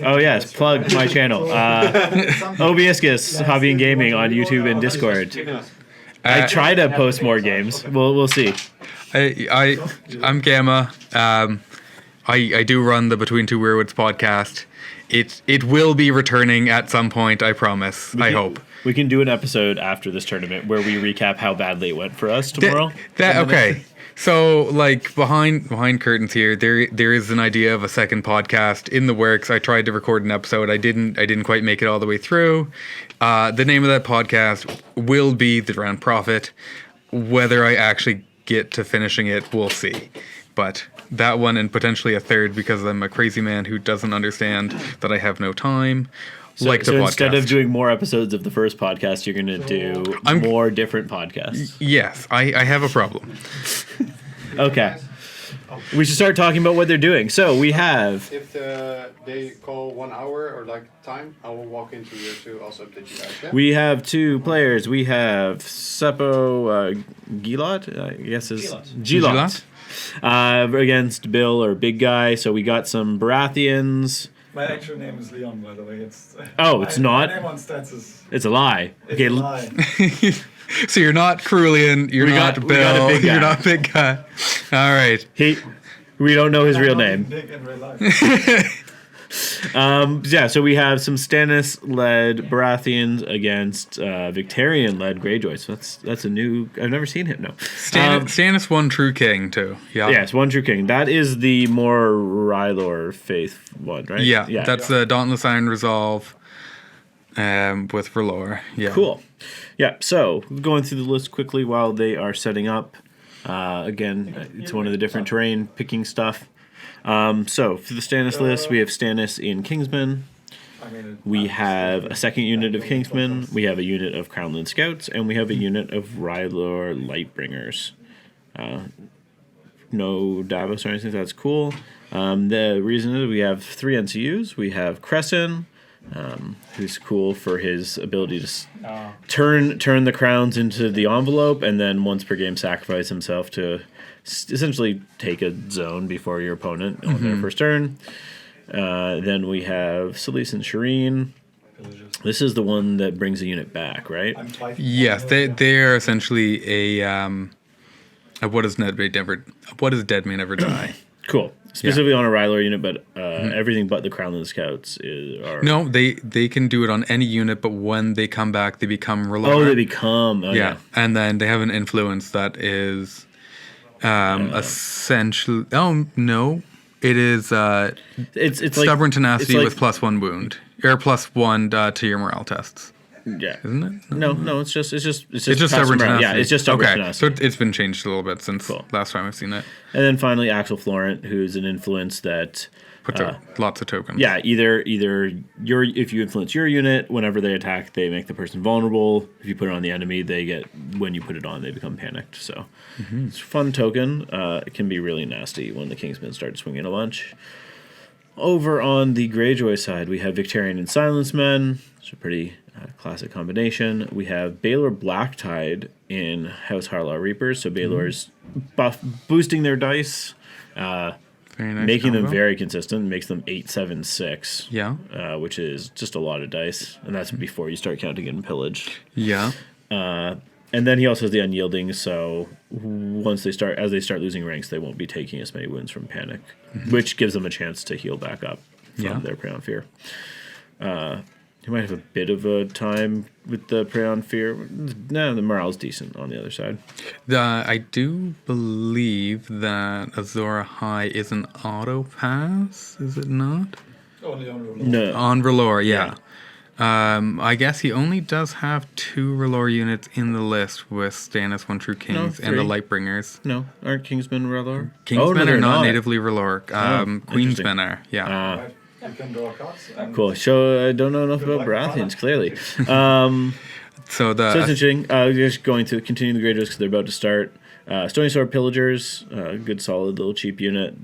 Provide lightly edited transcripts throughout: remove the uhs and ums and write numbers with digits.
Oh yes, plug my channel. Obiscus Hobby and Gaming on YouTube and Discord. I try to post more games. We'll see. I'm Gamma. I do run the Between Two Weirwoods podcast. It will be returning at some point, I promise. I hope. We can do an episode after this tournament where we recap how badly it went for us tomorrow. Okay. So, like, behind curtains here, there is an idea of a second podcast in the works. I tried to record an episode. I didn't quite make it all the way through. The name of that podcast will be The Drowned Prophet. Whether I actually get to finishing it, we'll see. But that one and potentially a third, because I'm a crazy man who doesn't understand that I have no time. So instead of doing more episodes of the first podcast, you're going to do more different podcasts. Yes, I have a problem. Okay. We should start talking about what they're doing. So we have... If they call 1 hour or like time, I will walk into here to also update you guys. Yeah? We have two players. We have Seppo Geelott, I guess is... Geelott. Against Bill or BigGuy. So we got some Baratheons... My actual name is Leon, by the way. It's not? My name on stats is... It's a lie. It's a lie. So you're not Cerulean, you're not Bill, you're not BigGuy. All right. We don't know his real name. Big in real life. So we have some Stannis-led Baratheons against Victarion-led Greyjoy. So that's a new... I've never seen him, no. Stannis one true king, too. Yeah. Yes, one true king. That is the more R'hllor faith one, right? Yeah, that's the Dauntless Iron Resolve with R'hllor. Yeah. Cool. Yeah, so going through the list quickly while they are setting up. Again, it's one of the different terrain picking stuff. So for the Stannis list, we have Stannis in Kingsman. We have a second unit of Kingsmen. We have a unit of Crownland Scouts, and we have a unit of R'hllor Lightbringers. No Davos or anything. That's cool. The reason is we have 3 NCUs. We have Crescent, who's cool for his ability to turn the crowns into the envelope, and then once per game sacrifice himself to essentially take a zone before your opponent on their first turn. Then we have Selyse and Shireen. This is the one that brings a unit back, right? Yes, they're essentially a what does Dead May Never Die? Cool. Specifically on a R'hllor unit, but everything but the Crownland Scouts are... No, they can do it on any unit, but when they come back, they become R'hllor. Oh, they become... Oh, yeah, and then they have an influence that is essentially... Oh, no. It is it's Stubborn Tenacity with +1 wound. Or +1 to your morale tests. Yeah. Isn't it? No, it's just Stubborn Tenacity. Yeah, it's just Stubborn Tenacity. So it's been changed a little bit since last time I've seen it. And then finally, Axel Florent, who's an influence that... Puts out lots of tokens. Yeah, either if you influence your unit, whenever they attack, they make the person vulnerable. If you put it on the enemy, when you put it on, they become panicked. So it's a fun token. It can be really nasty when the Kingsmen start swinging a bunch. Over on the Greyjoy side, we have Victarion and Silence Men. It's a pretty classic combination. We have Baelor Blacktide in House Harlaw Reapers. So Baelor's boosting their dice. Very nice making combo. them very consistent, makes them 8, 7, 6. Yeah. Which is just a lot of dice, and that's before you start counting in pillage. Yeah. And then he also has the unyielding, so as they start losing ranks, they won't be taking as many wounds from panic, which gives them a chance to heal back up from their Prey on Fear. You might have a bit of a time with the Prey on Fear. No, the morale's decent on the other side. I do believe that Azor High is an auto pass, is it not? Only on R'hllor. No. On R'hllor, yeah. I guess he only does have 2 R'hllor units in the list with Stannis, 1 True Kings, and the Lightbringers. No, aren't Kingsmen R'hllor? Kingsmen are not natively R'hllor. Queensmen are, yeah. You can draw cards. Cool. So I don't know enough about Baratheons, clearly. So it's interesting. Just going to continue the Greyjoys because they're about to start. Stony Sword Pillagers, good solid little cheap unit.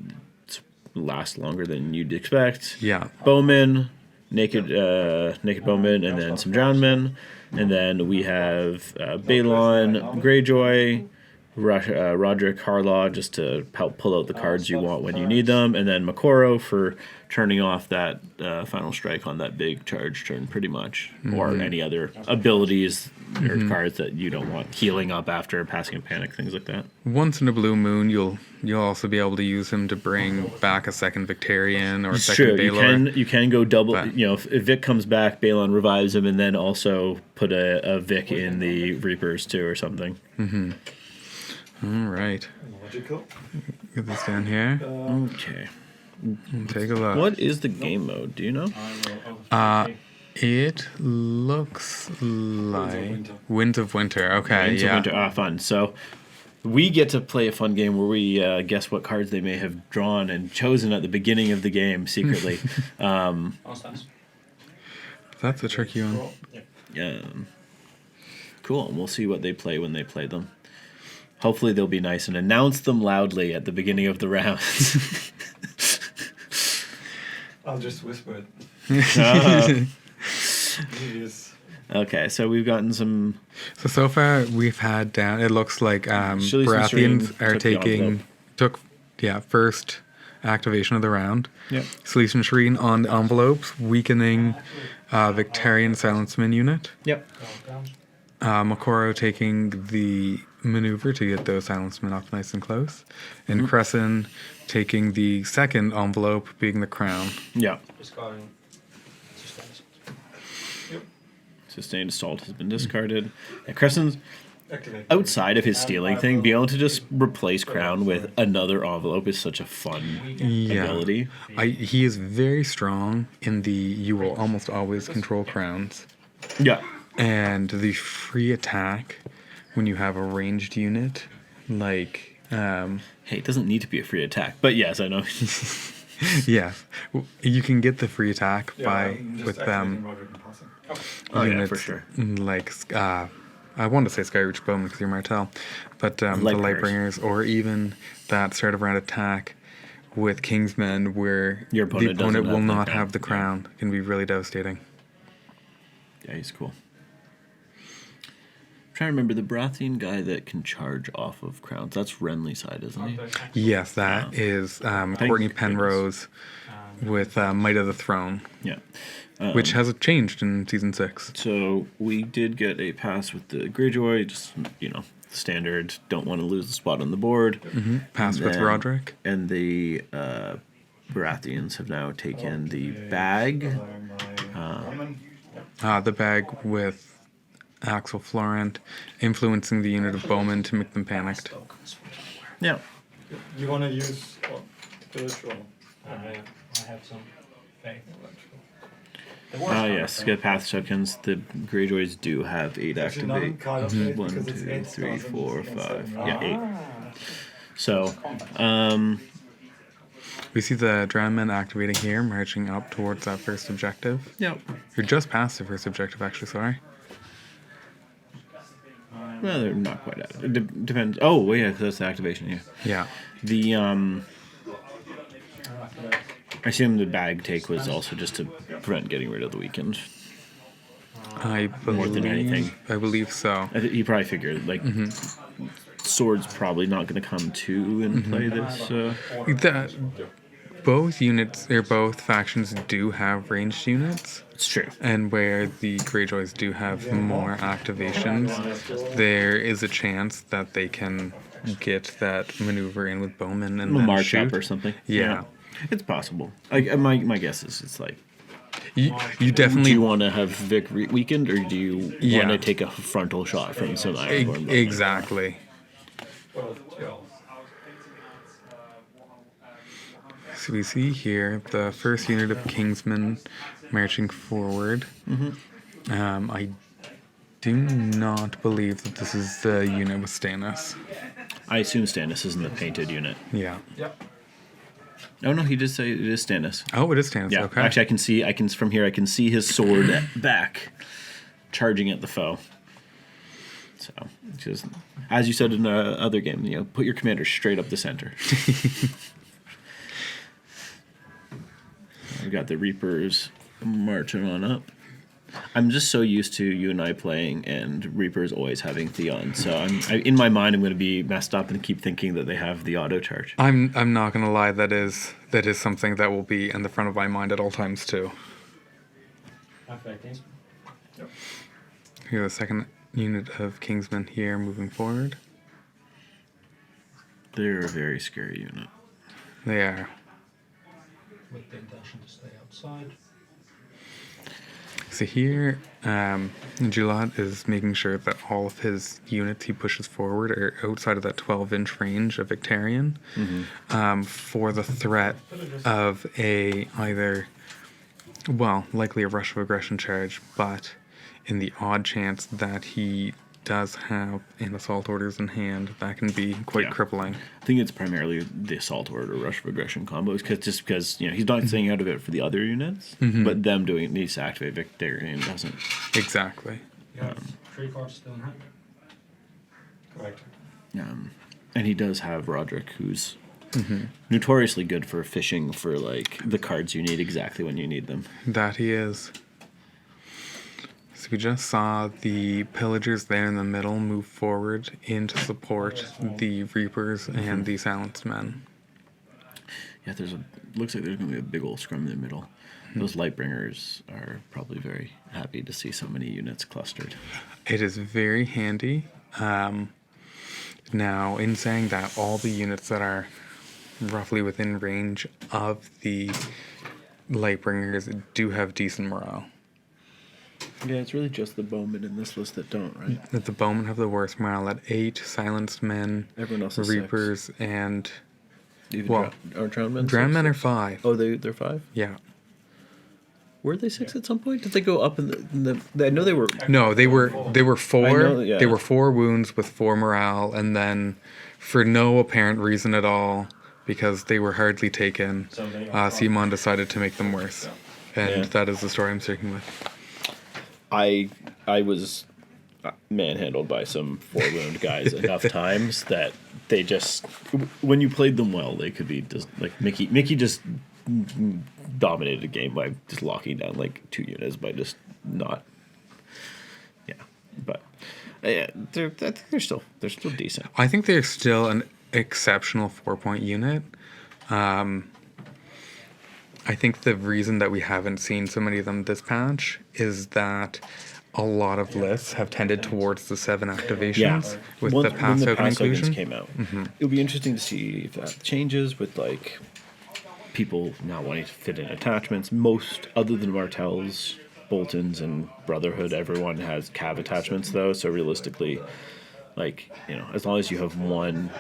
It's lasts longer than you'd expect. Yeah. Bowmen, naked bowmen, and then some drowned men. And then we have Balon, Greyjoy, Roderick Harlaw just to help pull out the cards you want when you need them, and then Makoro for turning off that final strike on that big charge turn, pretty much, or any other abilities or cards that you don't want, healing up after passing a panic, things like that. Once in a blue moon, you'll also be able to use him to bring back a second Victarion or a second Baelor. You can go double. But- If Vic comes back, Balon revives him, and then also put a Vic in the Reapers too, or something. All right. Logical. Get this down here. Okay. Take a look. What is the game mode? Do you know? It looks like Winds of Winter. Okay, Winds of Winter. Ah, fun. So we get to play a fun game where we guess what cards they may have drawn and chosen at the beginning of the game secretly. That's a tricky one. Yeah. Cool. We'll see what they play when they play them. Hopefully they'll be nice and announce them loudly at the beginning of the rounds. I'll just whisper it. Yes. Okay, so we've gotten some. So far we've had down. It looks like Shilly's Baratheons Stream are took the envelope. first activation of the round. Yep. Solution Shreen on the envelopes, weakening Victarion Silenceman unit. Yep. Makoro taking the maneuver to get those Silencemen up nice and close. And Crescent taking the second envelope, being the crown. Yeah. Discarding suspense. Sustained Assault has been discarded. And Crescent's Activate. outside of his stealing thing, being able to just replace Crown with another envelope is such a fun ability. He is very strong in the you will almost always control crowns. Yeah. And the free attack when you have a ranged unit, like Hey, it doesn't need to be a free attack, but yes, I know. yeah, you can get the free attack Yeah, by I'm just with activating Roderick and passing. Oh, yeah, units for sure. like I want to say Skyreach Bowman because you're Martell, but the Lightbringers, or even that start of round attack with Kingsmen where Your the opponent doesn't opponent will have the not crown. have the crown. Can be really devastating. Yeah, he's cool. I'm trying to remember the Baratheon guy that can charge off of crowns. That's Renly's side, isn't he? Yes, that is Courtney Penrose with Might of the Throne, Yeah. which has changed in season 6. So we did get a pass with the Greyjoy, just, standard, don't want to lose the spot on the board. Pass with then- Roderick. And the Baratheons have now taken the bag. The bag with Axel Florent influencing the unit of Bowman to make them panicked. Yeah. You want to use village or I have some faith. Yes, get path tokens. The Greyjoys do have 8 actually not activate. card of faith 1, because it's 2, 8 3, stars 4, and 5. seven. Yeah, 8. So, We see the Drownmen activating here, marching up towards that first objective. yeah. You're just past the first objective, actually, sorry. Well, they're not quite at it. It depends. Oh, well, yeah, 'cause that's the activation, yeah. Yeah. The, I assume the bag take was also just to prevent getting rid of the weekend. I believe, More than anything. I believe so. You probably figured, Sword's probably not going to come to and play this. Both units, or both factions do have ranged units. It's true. And where the Greyjoys do have more activations, there is a chance that they can get that maneuver in with Bowman and then March shoot. up or something. Yeah. It's possible. My guess is it's like, You do definitely you want to have Vic weakened, or do you want Yeah. to take a frontal shot from some Ironborn? Bowman? exactly. So we see here the first unit of Kingsmen marching forward. I do not believe that this is the unit with Stannis. I assume Stannis isn't the painted unit. Yeah. Oh no, he did say it is Stannis. Oh, it is Stannis. Yeah, Okay. actually, I can from here I can see his sword back, charging at the foe. So, just as you said in the other game, put your commander straight up the center. We've got the Reapers marching on up. I'm just so used to you and I playing and Reapers always having Theon. So in my mind, I'm going to be messed up and keep thinking that they have the auto charge. I'm not gonna lie. That is something that will be in the front of my mind at all times too. Have faith in. Here's the second unit of Kingsmen here moving forward. They're a very scary unit. They are. With the intention to stay outside. So here, Geelott is making sure that all of his units he pushes forward are outside of that 12-inch range of Victorian for the threat of likely a rush of aggression charge, but in the odd chance that he does have an assault orders in hand, that can be quite crippling. I think it's primarily the assault order rush of aggression combos, because he's not staying out of it for the other units, but them doing it needs to activate Victorian doesn't. Exactly. You have 3 cards still in hand. Correct. And he does have Roderick, who's notoriously good for fishing for like the cards you need exactly when you need them. That he is. So we just saw the pillagers there in the middle move forward in to support the Reapers and the Silenced Men. Yeah, looks like there's going to be a big old scrum in the middle. Those Lightbringers are probably very happy to see so many units clustered. It is very handy. Now, in saying that, all the units that are roughly within range of the Lightbringers do have decent morale. Yeah, it's really just the bowmen in this list that don't, right? That the bowmen have the worst morale at 8, Silenced Men, Everyone else is Reapers, 6. and Even drowned men. Drowned Men are 6? 5. Oh, they're 5. Yeah. Were they 6 at some point? Did they go up in the? I know they were. No, they were 4. I know, yeah. They were 4 wounds with 4 morale, and then for no apparent reason at all, because they were hardly taken, Simon decided to make them worse, and that is the story I'm sticking with. I was manhandled by some 4-wound guys enough times that they just, when you played them well, they could be just like Mickey just dominated a game by just locking down like 2 units by just not. Yeah, but I think they're still decent. I think they're still an exceptional 4-point unit. I think the reason that we haven't seen so many of them this patch is that a lot of lists have tended towards the 7 activations with the pass token inclusion. Came out. It'll be interesting to see if that changes with like people now wanting to fit in attachments. Most, other than Martells, Boltons, and Brotherhood, everyone has cav attachments though. So realistically, like as long as you have one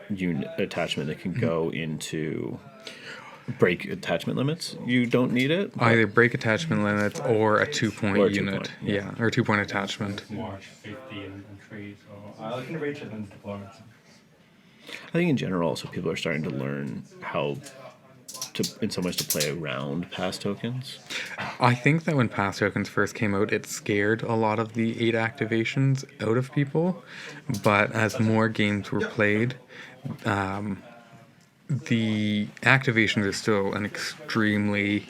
unit attachment that can go into break attachment limits, you don't need it. Either break attachment limits or a 2-point Or a unit. 2-point, yeah. Or a 2-point attachment. March 50 and 3, so I can reach it and deployment. I think in general, also people are starting to learn how to, in some ways, to play around pass tokens. I think that when pass tokens first came out, it scared a lot of the 8 activations out of people. But as more games were played, the activations are still an extremely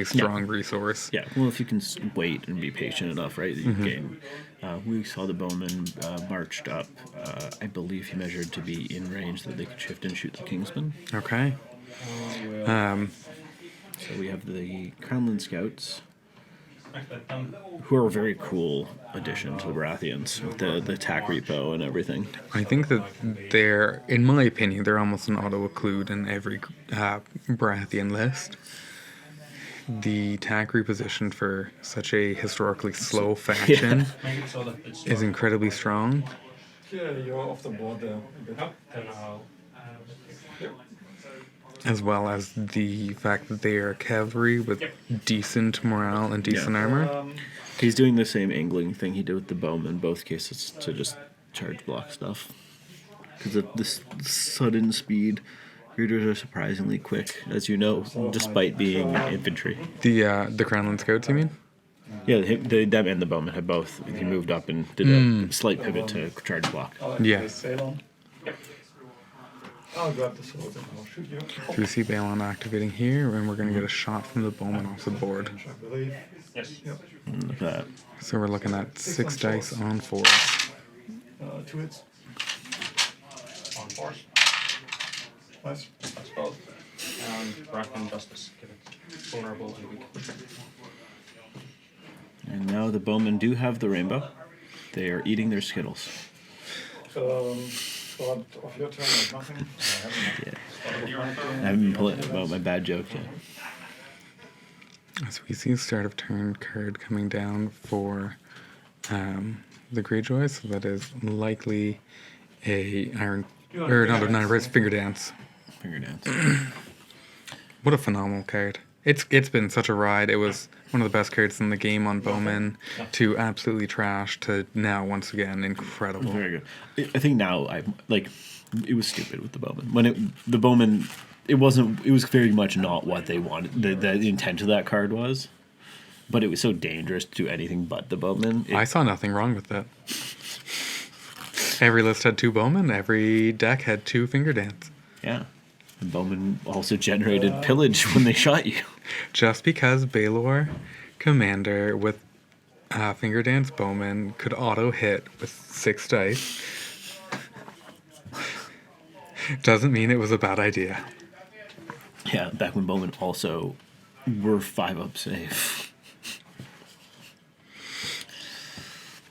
strong resource. Yeah, well, if you can wait and be patient enough, right, you gain. We saw the bowman marched up. I believe he measured to be in range that they could shift and shoot the Kingsman. Okay. So we have the Crownland Scouts, who are a very cool addition to the Baratheons with the attack repo and everything. I think that they're, in my opinion, they're almost an auto-occlude in every Baratheon list. The attack reposition for such a historically slow faction Make it so that it's is incredibly strong. Yeah, you're off the board there. a bit. then I'll As well as the fact that they are cavalry with decent morale and decent armor. He's doing the same angling thing he did with the bowman in both cases to just charge block stuff. Because of this sudden speed, readers are surprisingly quick, as you know, despite being infantry. The Crownland Scouts, you mean? Yeah, them and the bowman had both. He moved up and did a slight pivot to charge block. Yeah. Sail on. I'll grab the sword and I'll shoot you. So we see Balon activating here, and we're going to get a shot from the bowman off the board. I believe. Yes. Yep. Look at that. So we're looking at 6 dice on 4. 2 hits. On force. Nice. That's both. And Baratheon Justice. Give it vulnerable and weak. And now the bowmen do have the rainbow. They are eating their Skittles. Start of your turn with nothing. I haven't been pulling about my bad joke yet. So we see a start of turn card coming down for the Greyjoy, so that is likely a finger dance. Finger dance. What a phenomenal card! It's been such a ride. It was one of the best cards in the game on Bowman, to absolutely trash, to now once again incredible. Very good. I think now it was stupid with the bowman. When the bowman, it was very much not what they wanted. The intent of that card was, but it was so dangerous to do anything but the bowman. I saw nothing wrong with that. Every list had 2 Bowmen. Every deck had 2 finger dance. Yeah. And bowman also generated pillage when they shot you. Just because Baelor Commander with finger dance Bowman could auto hit with 6 dice doesn't mean it was a bad idea. Yeah, back when bowmen also were 5-up safe.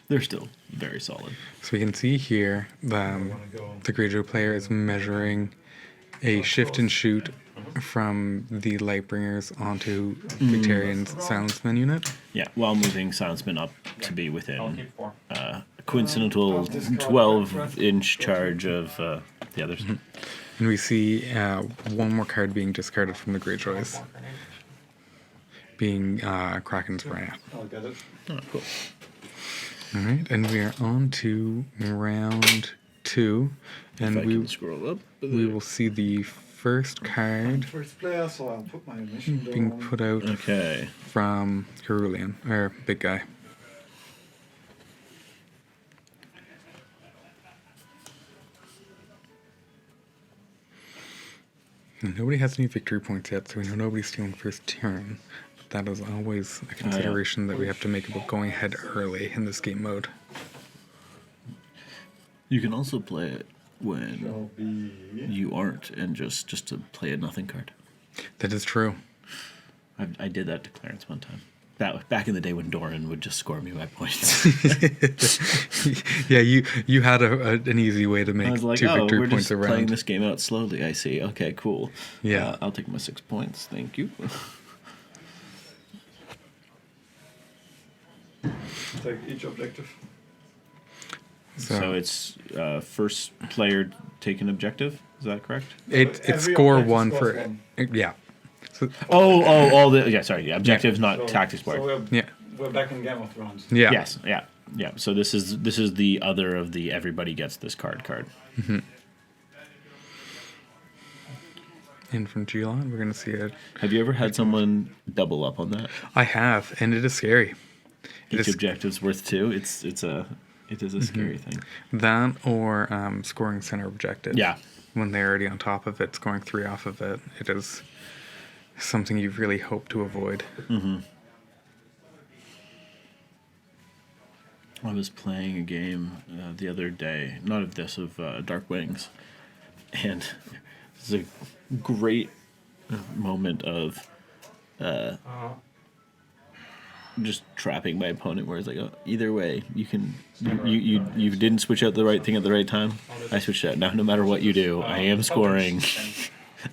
They're still very solid. So we can see here the Greyjoy player is measuring a shift and shoot from the Lightbringers onto Victorian's Silenceman unit. Yeah, while moving Silenceman up to be I'll within keep 4. a coincidental 12-inch charge of the others. And we see one more card being discarded from the Greyjoys, being Kraken's Wrath. I'll get it. Oh, cool. All right, and we are on to round 2, and If I can scroll up. we will see the first card First player, so I'll put my mission being down. put out Okay. from Cerulean, or BigGuy. And nobody has any victory points yet, so we know nobody's stealing first turn. But that is always a consideration that we have to make about going ahead early in this game mode. You can also play it when Shall be. you aren't, and just to play a nothing card. That is true. I did that to Clarence one time. Back in the day when Doran would just score me my points. Yeah, you had an easy way to I make was like, 2 oh, victory we're points just around. playing this game out slowly. I see. Okay, cool. Yeah. I'll take my 6 points. Thank you. Take each objective. So it's first player take an objective. Is that correct? It's Every score objective 1 scores for 1. yeah. So, All the sorry. Yeah, objectives, not So- tactics board. So yeah. we're back in Game of Thrones. Yeah. Yes. Yeah. So this is the other of the everybody gets this card. And from Geelott, we're gonna see it. Have you ever had someone double up on that? I have, and it is scary. It Each is objective's worth 2. It is a scary thing. that or scoring center objective. Yeah. When they're already on top of it, scoring 3 off of it. It is something you really hope to avoid. I was playing a game the other day, not of this, of Dark Wings, and it's a great moment of just trapping my opponent, where it's like, oh, either way, you didn't switch out the right thing at the right time. I switched out. Now, no matter what you do, I am scoring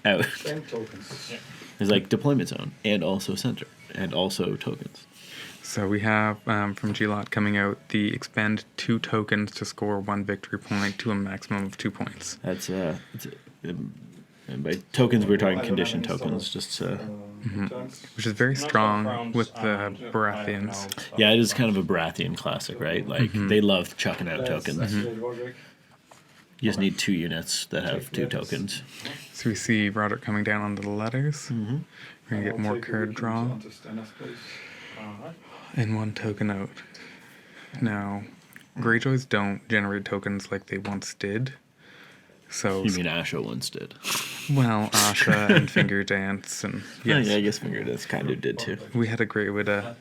out. Same tokens. It's like deployment zone, and also center, and also tokens. So we have from Geelott coming out the expend 2 tokens to score 1 victory point to a maximum of 2 points. That's and by tokens we're talking condition tokens, just Turns. Which is very Not strong crowns, with the and Baratheons. yeah, it is kind of a Baratheon classic, right? Like they love chucking out tokens. WarRigs. You just need 2 units that have 2 tokens. So we see Roderick coming down onto the letters. We're gonna get I'll more take a card weekend draw onto Stennis, please. and 1 token out. Now, Greyjoys don't generate tokens like they once did. So, You mean Asha once did? well, Asha and Finger Dance, and yes, Yeah, I guess Finger Dance kind of did too. we had a great way to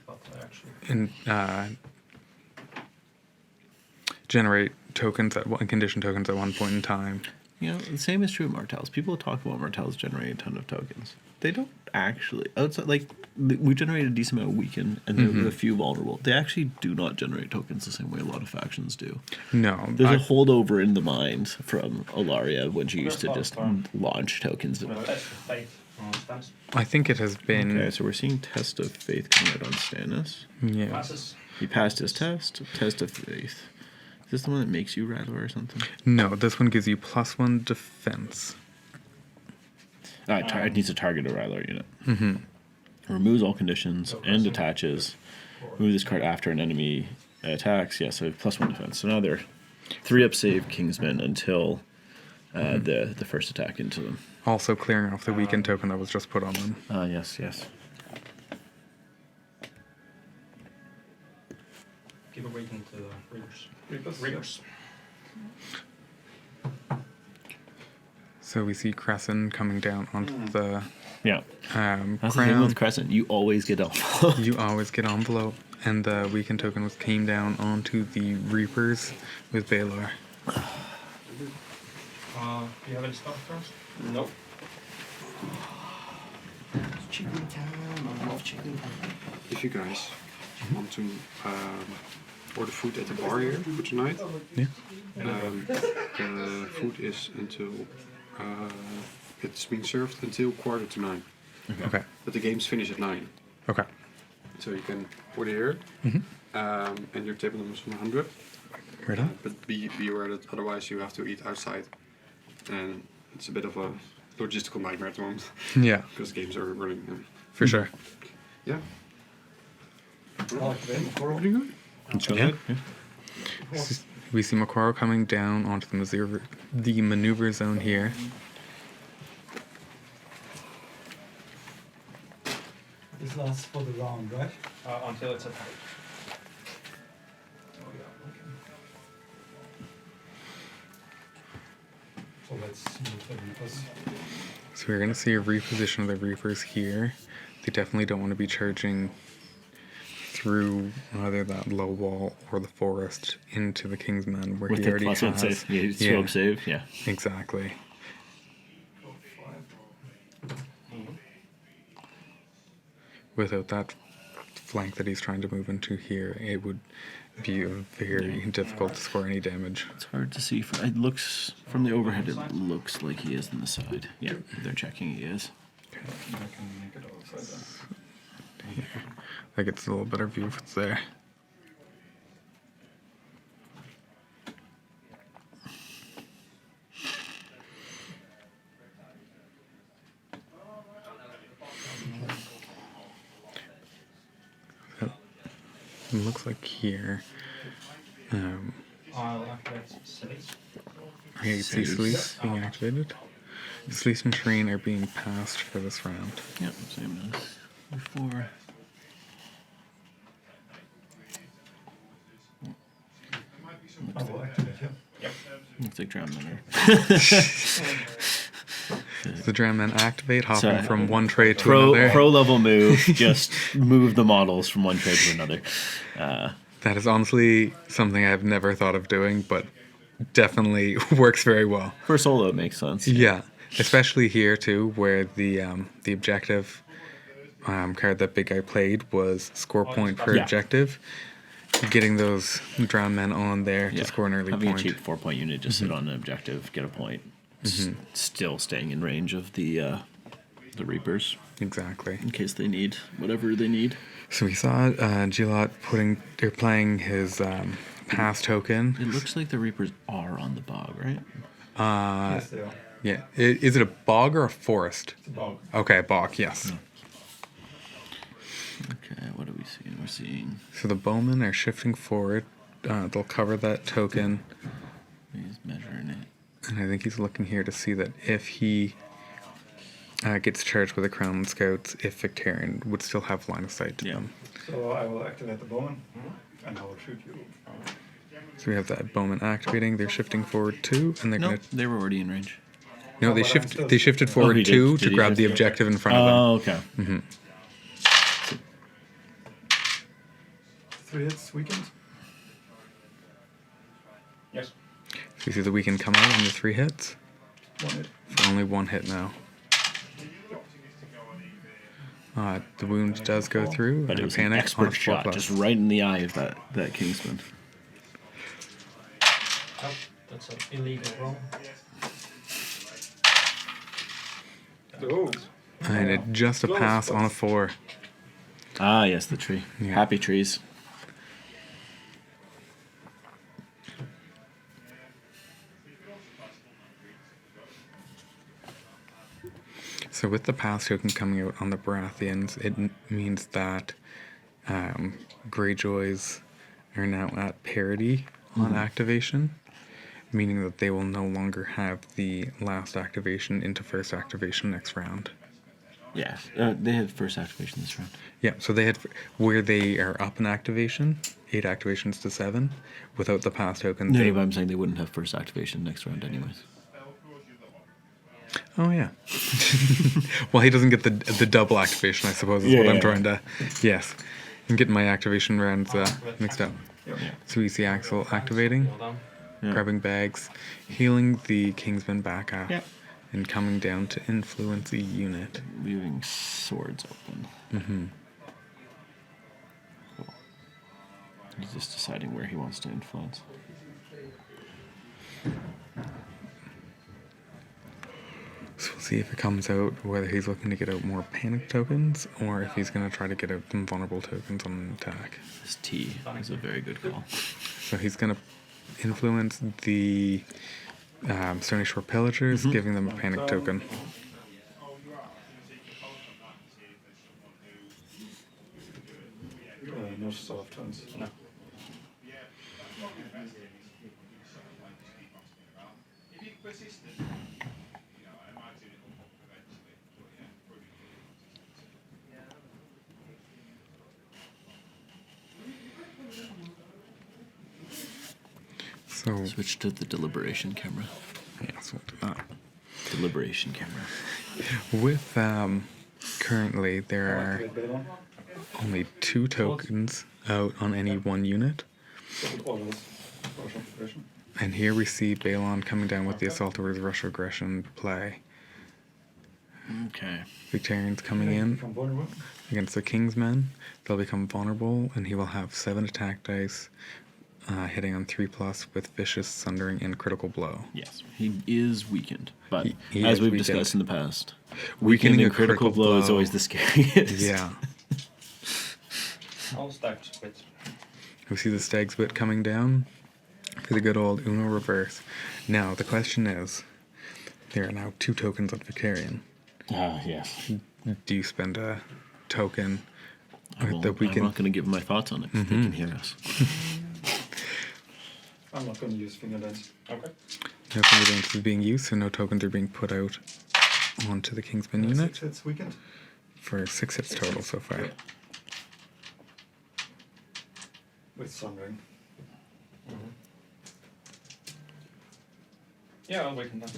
generate tokens condition tokens at one point in time. You know, the same is true of Martells. People talk about Martells generating a ton of tokens. They don't actually. Outside, like, we generate a decent amount of weaken, and there are a few vulnerable. They actually do not generate tokens the same way a lot of factions do. No, There's a holdover in the mind from Ilaria when she used to just launch tokens. Test of faith on stance. I think it has been. Okay, so we're seeing Test of Faith come out on Stannis. Yeah. Passes. He passed his test. Test of Faith. Is this the one that makes you Rattler or something? No, this one gives you +1 defense. It needs to target a Rattler unit. Mm-hmm. Removes all conditions and attaches. Remove this card after an enemy attacks. Yeah, so +1 defense. So now they're 3-up save Kingsmen until the first attack into them. Also clearing off the weakened token that was just put on them. Yes. Give a weaken to the Reapers. Reapers? Reapers. So we see Crescent coming down onto the Yeah. That's the thing crown. with Crescent. You always get off. You always get envelope, and the weakened token came down onto the Reapers with Baelor. Do you have any stuff first? Nope. Chicken time. I love chicken time. If you guys want to order food at the bar here for tonight, Yeah. the food is until it's being served until 8:45. Okay. But the games finish at 9, Okay. so you can order here, and your table number is 100. Right on. But be aware that otherwise you have to eat outside, and it's a bit of a logistical nightmare at the moment Yeah, because games are running. And for sure. yeah. Pretty good. Let's go Yeah. ahead. Yeah. We see Macquarie coming down onto the maneuver zone here. This lasts for the round, right? Until it's attacked. So let's move the Reapers. So we're going to see a reposition of the Reapers here. They definitely don't want to be charging through either that low wall or the forest into the Kingsman where With he the already +1 has. save. Yeah, swap save. Yeah. Exactly. Without that flank that he's trying to move into here, it would be very difficult to score any damage. It's hard to see. It looks from the overhead. It looks like he is on the side. Yeah, they're checking. He is. I can make it outside then. That gets a little better view if it's there. It looks like here. I'll activate cities. Okay, you see Sleece being activated. Sleece and Shireen are being passed for this round. Yep, same as before. I will activate, yeah. Looks like Drown Manor. The Drown Men activate, hopping So, from one tray to another. Pro level move. Just move the models from one trade to another. That is honestly something I've never thought of doing, but definitely works very well. For solo, it makes sense. Yeah, especially here too, where the objective card that Big Guy played was score point per Yeah. objective. Getting those Drowned Men on there Yeah. to score an early Having point. a cheap 4-point unit just sit on an objective, get a point. Still staying in range of the Reapers Exactly. in case they need whatever they need. So we saw Geelott playing his pass token. It looks like the Reapers are on the bog, right? Yes, they are. Yeah, is it a bog or a forest? It's a bog. Okay, bog. Yes. Okay, what are we seeing? We're seeing So the bowmen are shifting forward. They'll cover that token. he's measuring it. And I think he's looking here to see that if he gets charged with the Crown Scouts, if Victorian would still have line of sight to Yeah. them. So I will activate the bowman, and I will shoot you. So we have that bowman activating. They're shifting forward 2, and they're No, gonna. they were already in range. No, they shifted forward he did. 2 Did to he grab shift? the objective in front of them. Oh, okay. 3 hits, weakened. Yes. So you see the weekend come out on the 3 hits. 1 hit. For only 1 hit now. The wound does go through. But and it was panic an on expert a 4+. shot, just right in the eye of that Kingsman. Oh, that's an illegal roll. Oh. And it just a pass on a 4. Ah, yes, the tree. Yeah. Happy trees. So with the pass token coming out on the Baratheons, it means that Greyjoys are now at parity on activation, meaning that they will no longer have the last activation into first activation next round. Yeah, they had first activation this round. Yeah, so they had where they are up in activation, 8 activations to 7, without the pass token. No, they, but I'm saying they wouldn't have first activation next round anyways. oh yeah. Well, he doesn't get the double activation, I suppose, is Yeah, what I'm yeah. trying to. Yes, I'm getting my activation rounds mixed up. Yep. So we see Axel activating, Well done. Yeah. grabbing bags, healing the Kingsman back up, Yeah. and coming down to influence a unit. Leaving swords open. Mm-hmm. Cool. He's just deciding where he wants to influence. So we'll see if it comes out whether he's looking to get out more panic tokens or if he's going to try to get out some vulnerable tokens on an attack. This T is a very good call. So he's going to influence the Stony Shore Pillagers, giving them a panic token. No soft turns. No. So, Switch to the deliberation camera. yeah, so we'll do that. Deliberation camera. With currently there are Activate Balon. only 2 tokens out on any one unit, Double orders. Russian aggression. and here we see Balon coming down with the Assaulters Rush Aggression play. Okay. Victorians coming in Become vulnerable. against the Kingsmen. They'll become vulnerable, and he will have 7 attack dice, hitting on 3+ with Vicious, Sundering, and Critical Blow. Yes, he is weakened, but He as is we've weakened. discussed in the past, Weakening weakening a a critical critical blow is blow. always the scariest. Yeah. All stacked with. We see the Stag's Wit coming down for the good old Uno reverse. Now, the question is, there are now 2 tokens on Victorian. Ah, yes. Do you spend a token I with won't- the I'm weakened? not going to give my thoughts on it because they can hear us. I'm not going to use finger dance. Okay. No evidence is being used, so no tokens are being put out onto the Kingsman 6 unit hits, weakened. for 6 hits total so far. With Sundering. Yeah, I'll wait on that.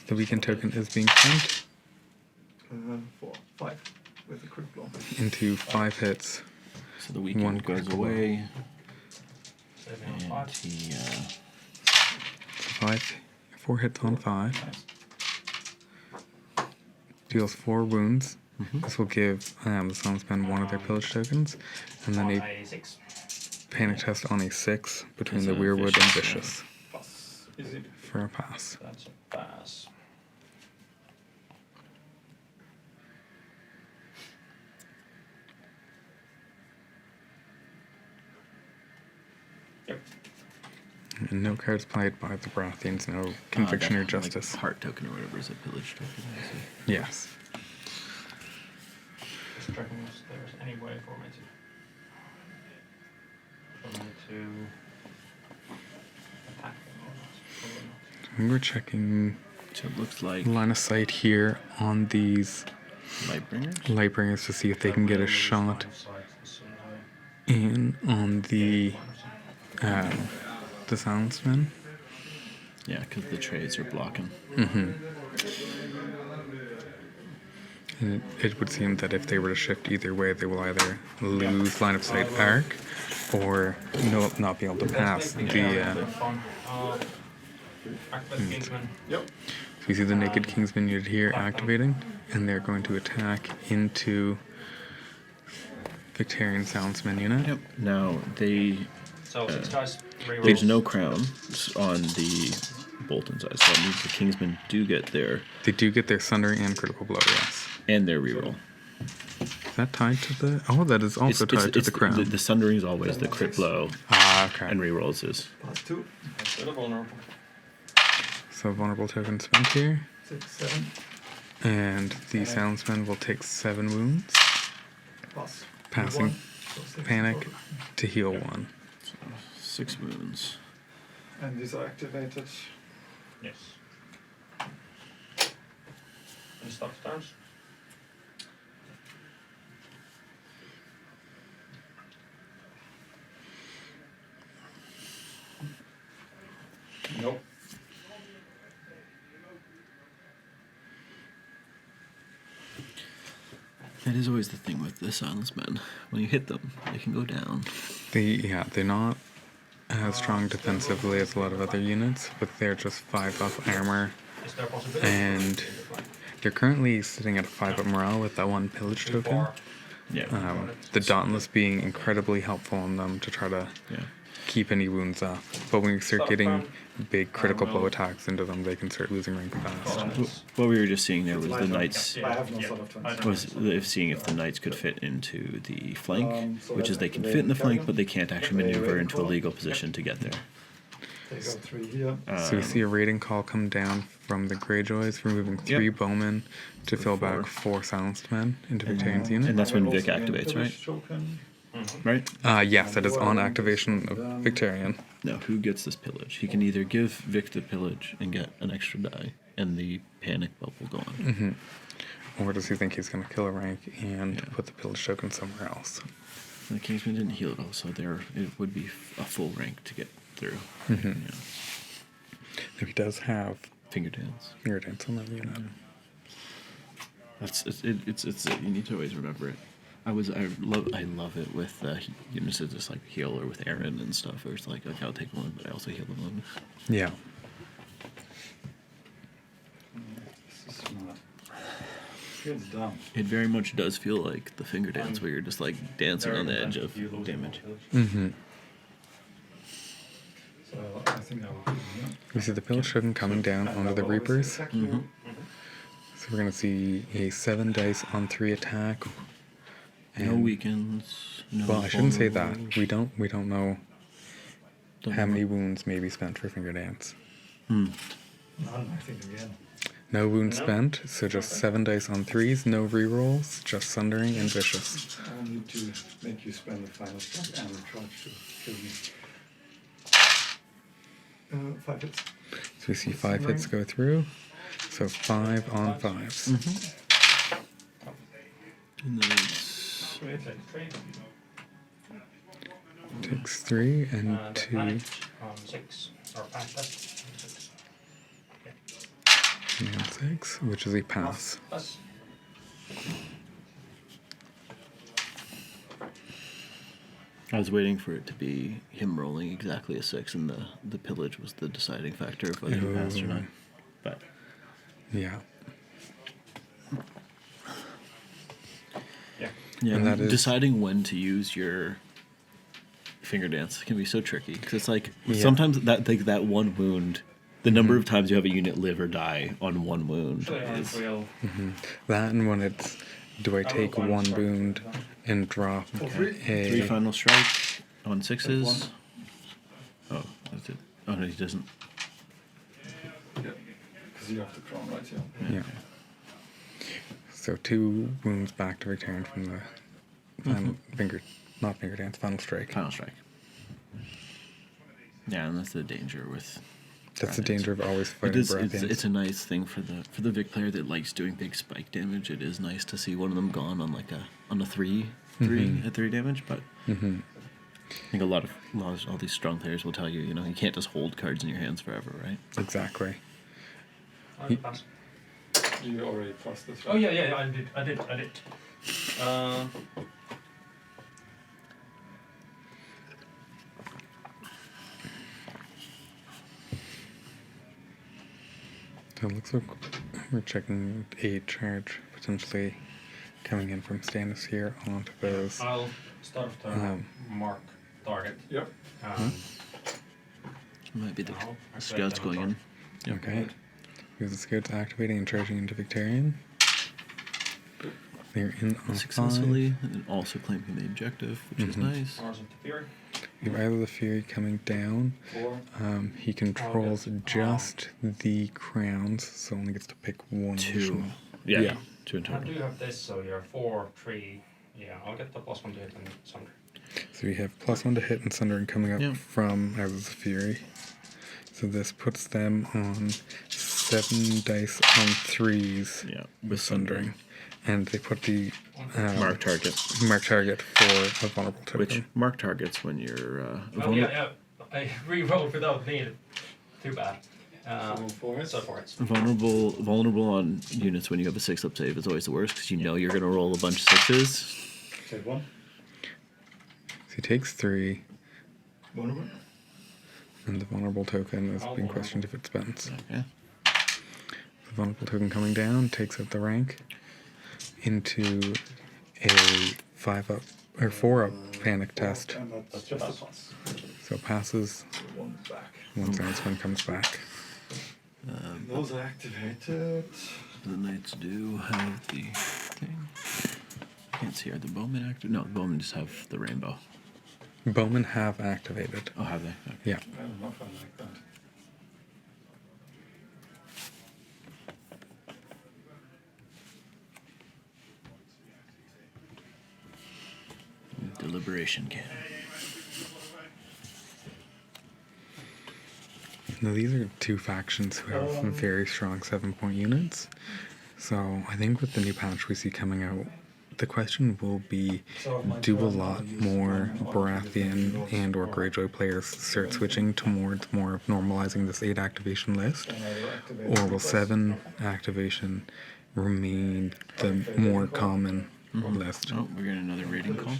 The weakened token is being spent 4, 5. With the quick blow. into 5 hits. So the weekend One goes critical away, 7 on and 5. he 4 hits on 5. Nice. Deals 4 wounds. This will give the Sunspan 1 of their pillage tokens, and then a A 6. panic test on a 6 between Is the a Weirwood and vicious, Vicious Pass. Easy. for a pass. That's a pass. Yep. And no cards played by the Baratheons, no conviction or that, justice. Like, heart token or whatever is a pillage token. Yes. Just checking if there's any way for me to attack them or not. Probably not. And we're checking So it looks like line of sight here on these Lightbringers. Lightbringers to see if they can get a shot Line of sight as soon as I in on the line of sight. the Soundsman. Yeah, because the trays are blocking. And it would seem that if they were to shift either way, they will either lose line of sight arc or not be able to pass the. Fun. Activate Kingsman. Yep. So you see the Naked Kingsman unit here activating, and they're going to attack into Victorian Soundsman unit. Yep. Now So 6 dice. there's no crown on the Bolton side, so that means the Kingsmen do get their They do get their Sundering and Critical Blow, yes. and their reroll. Is that tied to the... Oh, that is also tied to the crown. The Sundering is always the crit blow, Okay. and rerolls is. +2, That's a bit vulnerable. So vulnerable token spent here. 6, 7, And the Soundsman will take 7 wounds, plus passing 1, so 6 panic total. to heal 1. 6 wounds. And these are activated. Yes. And stop turns. Nope. That is always the thing with the Silence Men. When you hit them, they can go down. They're not as strong defensively as a lot of other units, but they're just 5 up armor, Is there a possibility? and they're currently sitting at a 5 up morale with that 1 pillage token. Yeah. The Dauntless being incredibly helpful on them to try to Yeah. keep any wounds up. But when you start getting big critical blow attacks into them, they can start losing rank fast. What we were just seeing there was the Knights. I have no sort of turns. Was seeing if the Knights could fit into the flank, So which is they can fit in the flank, but they can't actually maneuver into a legal position to get there. They go 3 here. So we see a raiding call come down from the Greyjoys, removing 3 bowmen to fill back 4 silenced men into Victorian's unit. And that's when I will Vic also gain activates, pillage right? Token. Right? Yes, that is on activation of Victorian. Now, who gets this pillage? He can either give Vic the pillage and get an extra die, and the panic bubble gone. Or does he think he's going to kill a rank and put the pillage token somewhere else? The Kingsman didn't heal at all, so it would be a full rank to get through. Yeah. If he does have Finger dance. finger dance on that unit. It's you need to always remember it. I love it with units that just like heal, or with Aaron and stuff. Where it's like, okay, I'll take 1, but I also heal them 1. Yeah. This is smart. Feels dumb. It very much does feel like the finger dance, where you're just like dancing on the edge of damage. Mm-hmm. So I think I will do here. We see the pillage token coming down onto the Reapers. Attack you. So we're going to see a 7 dice on 3 attack. No And- weakens. No Well, I shouldn't say that. vulnerables. We don't know Don't how know. many wounds may be spent for finger dance. None, I think, again. No wounds spent, so just 7 dice on 3s, no rerolls, just Sundering and Vicious. I will need to make you spend the final strike and the charge to kill me. 5 hits. So we see 5 hits go through, so 5 on 5s. And then it's Takes 3 and 2 Panic on 6. Or panic test. 6. and 6, which is a pass. Plus. I was waiting for it to be him rolling exactly a 6, and the pillage was the deciding factor of whether he passed or not. But Yeah. Yeah. yeah, And that is- deciding when to use your finger dance can be so tricky, because it's like Yeah. sometimes that 1 wound, the number of times you have a unit live or die on 1 wound is Real. That and when it's, do I take 1 wound and drop three a... final strike on 6s. Oh, that's it. Oh no, he doesn't. Yeah. Because you have the crown right here. Yeah. So 2 wounds back to Victorian from the final not finger dance, final strike. Final strike. Yeah, and that's the danger with. That's the Baratheons. danger of always It fighting is. Baratheons. It's a nice thing for the Vic player that likes doing big spike damage. It is nice to see one of them gone on like a 3 at 3 damage, but I think all these strong players will tell you, you can't just hold cards in your hands forever, right? Exactly. Pass. You already plus this. Oh yeah, I did. So it looks like we're checking a charge potentially coming in from Stannis here onto those. I'll start of turn mark target. Yep. Might be the No, scouts going in. Yep. Okay. Because the scouts activating and charging into Victorian. They're in on Successfully, and also claiming the objective, which is nice. Stars of the Fury. You have either the Fury coming down. 4. He controls just the crowns, so only gets to pick one. 2. additional. Yeah. 2 in I total. do have this, so you're 4, 3. Yeah, I'll get the +1 to hit and sunder. So we have +1 to hit and sundering coming up Yeah. from either the Fury. So this puts them on 7 dice on 3s Yeah, with sundering. And they put the Mark target. mark target for a vulnerable token. Which mark targets when you're Oh yeah. I re-rolled without need. Too bad. For it. So for it. vulnerable on units when you have a 6-up save is always the worst because you're going to roll a bunch of 6s. Take 1. So he takes 3, Vulnerable. and the vulnerable token is being questioned if it spends. Okay. The vulnerable token coming down takes out the rank into a 5-up or 4-up panic test. And that's just a pass. So it passes. One back. One Sandspin comes back. Those are activated. The knights do have the thing. I can't see, are the bowmen active? No, the bowmen just have the rainbow. Bowmen have activated. Oh, have they? Okay. Yeah. I don't know if I like that. Deliberation cannon. Now these are 2 factions who have some very strong 7-point units. So I think with the new patch we see coming out, the question will be, do a lot more Baratheon and or Greyjoy players start switching towards more of normalizing this 8 activation list? Or will 7 activation remain the more common list? Oh, we're getting another raiding call.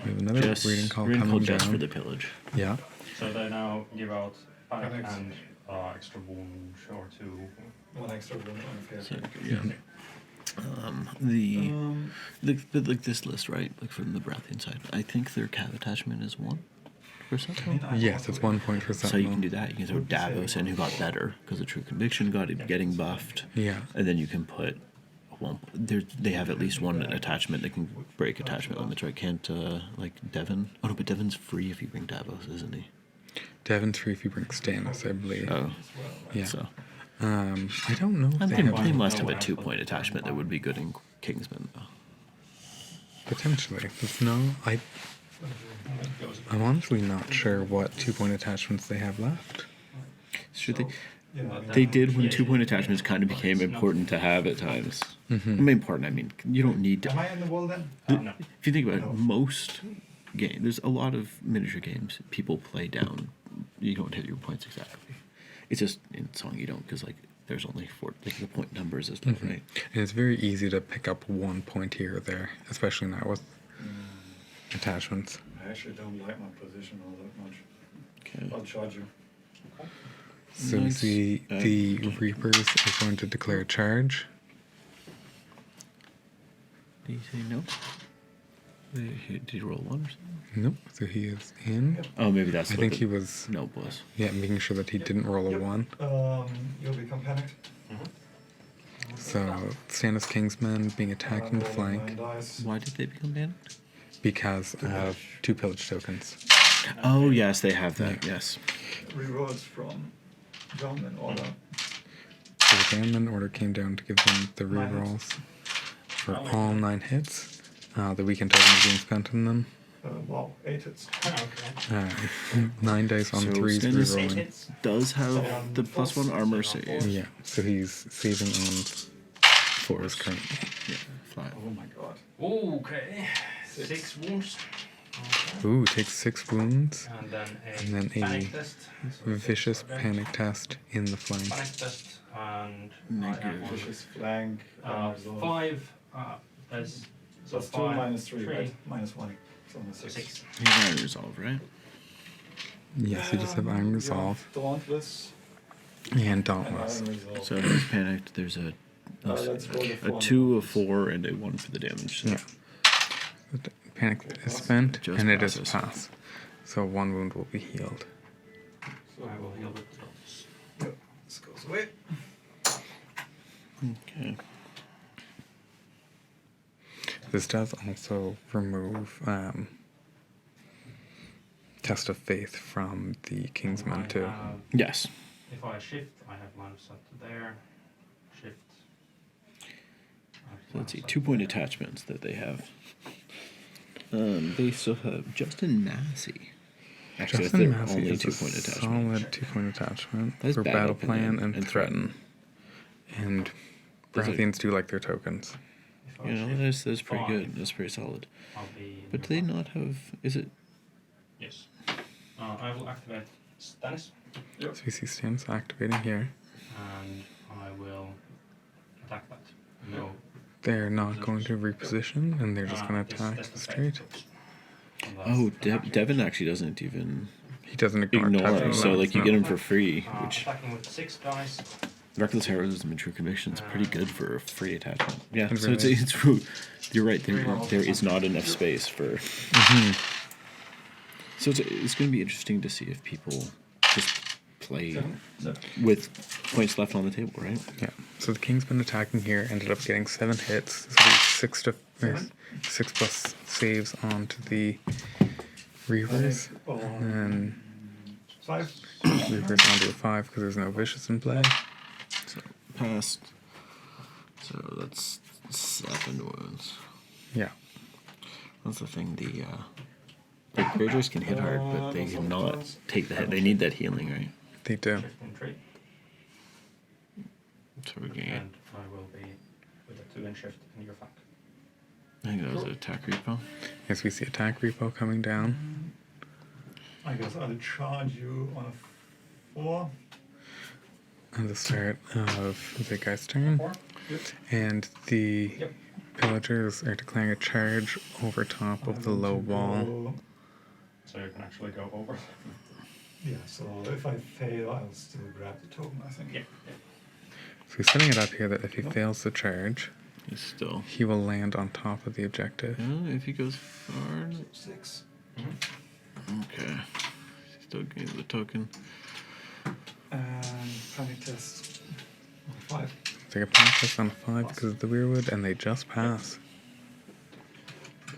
We have another reading call coming just down. for the pillage. Yeah. So they now give out panic Panics. and extra wound or 2. 1 extra wound on So, fair. yeah. Like this list, right? Like from the Baratheon side, I think their cav attachment is 1 for something. Yes, it's 1 point for So you Sentinel. can do that. You can throw Davos in, who got better because of True Conviction, getting buffed. Yeah. And then you can put one. They have at least 1 attachment that can break attachment limits, right? Can't like Devon? Oh no, but Devon's free if you bring Davos, isn't he? Devon's free if you bring Stannis, I believe. Oh, Yeah. So I don't know if they have they must have a 2-point attachment that would be good in Kingsman, though. potentially. But no, I'm honestly not sure what 2-point attachments they have left. Should they? Yeah. They did when 2-point attachments kind of became important to have at times. I mean, important. I mean, you don't need to. Am I in the wall then? No. If you think about it, most games, there's a lot of miniature games people play down. You don't hit your points exactly. It's just in Song you don't, because like there's only 4, like the point numbers and stuff, right? And it's very easy to pick up 1 point here or there, especially now with attachments. I actually don't like my position all that much. Okay. I'll charge you. So we Nice. see the Reapers are going to declare charge. Did you say no? Did you roll 1 or something? Nope. So he is in. Oh, maybe that's. I what think the he was, nope was. yeah, making sure that he didn't roll a 1. You'll become panicked. So Stannis Kingsman being attacked in the Rolling flank 9 dice. Why did they become panicked? because of 2 pillage tokens. Oh yes, they have that. Yes. Rerolls from John in order. So the Gangman order came down to give them the 9 rerolls for all 9 hits. The weekend token is being spent on them. Wow, 8 hits. Okay. 9 dice on So 3s Stannis- rerolling. Does have the +1 armor save. Yeah, so he's saving on 4s currently. Yeah, flat. Oh my god. Okay. 6 wounds. Ooh, takes 6 wounds. And then And then a panic test. vicious panic test in the flank. Panic test and Negative. Vicious flank. Resolve. 5 plus so Plus 2 5, minus 3, right? Minus 1. So on the 6. 6. You have iron resolve, right? Yes, you just have Iron Resolve Dauntless. and And Dauntless. Iron Resolve. So if he's panicked, there's a Let's roll the a 4 2, a 4, and a 1 for the damage. So Yeah. The panic is spent, Just and it is passes. pass. So 1 wound will be healed. So I will heal with those. Yep. This goes away. Okay. This does also remove Test of Faith from the Kingsman I too. have- Yes. If I shift, I have line set to there. Shift. So let's see, 2-point attachments that they have. They still have Justin Massey. Actually, that's Justin their Massey only is a 2-point attachment. solid 2-point attachment That's for Battle Battle Plan Plan and and Threaten. And Those are- Baratheons do like their tokens. If I You know, shift that's pretty 5, good. That's pretty solid. I'll be. But do they not have? Is it? Yes. I will activate Stannis So you see Stance activating here. and I will attack that. No. They're not going to reposition, and they're just going to attack straight. Oh, Devin actually doesn't even He doesn't ignore ignore. attachment So limits, like you no. get him for free, which Attacking with 6 guys. Reckless Heroism and True Conviction is pretty good for a free attachment. Yeah, It so really is. it's you're right. There is not enough space for. So it's going to be interesting to see if people just play with points left on the table, right? Yeah. So the Kingsman attacking here ended up getting 7 hits. This will be 6 plus saves onto the Reavers. And then 5. Reavers onto a 5 because there's no vicious in play. So passed. So that's 7 wounds. Yeah. That's the thing. The Greyjoys can hit hard, but they cannot take the hit. They need that healing, right? They do. Shift in 3. So we're gonna get. And I will be with a 2-inch shift in your flank. I think that was an attack repo. Yes, we see attack repo coming down. I guess I'll charge you on a 4. At the start of the guy's turn. 4. And the Yep. villagers are declaring a charge over top of the low wall. So you can actually go over. Yeah, so if I fail, I'll still grab the token, I think. Yeah. So he's setting it up here that if he fails the charge, He's still. he will land on top of the objective. If he goes far. 6. Okay. Still getting the token. And panic test. 5. Take a panic test on 5 because of the weirwood, and they just pass.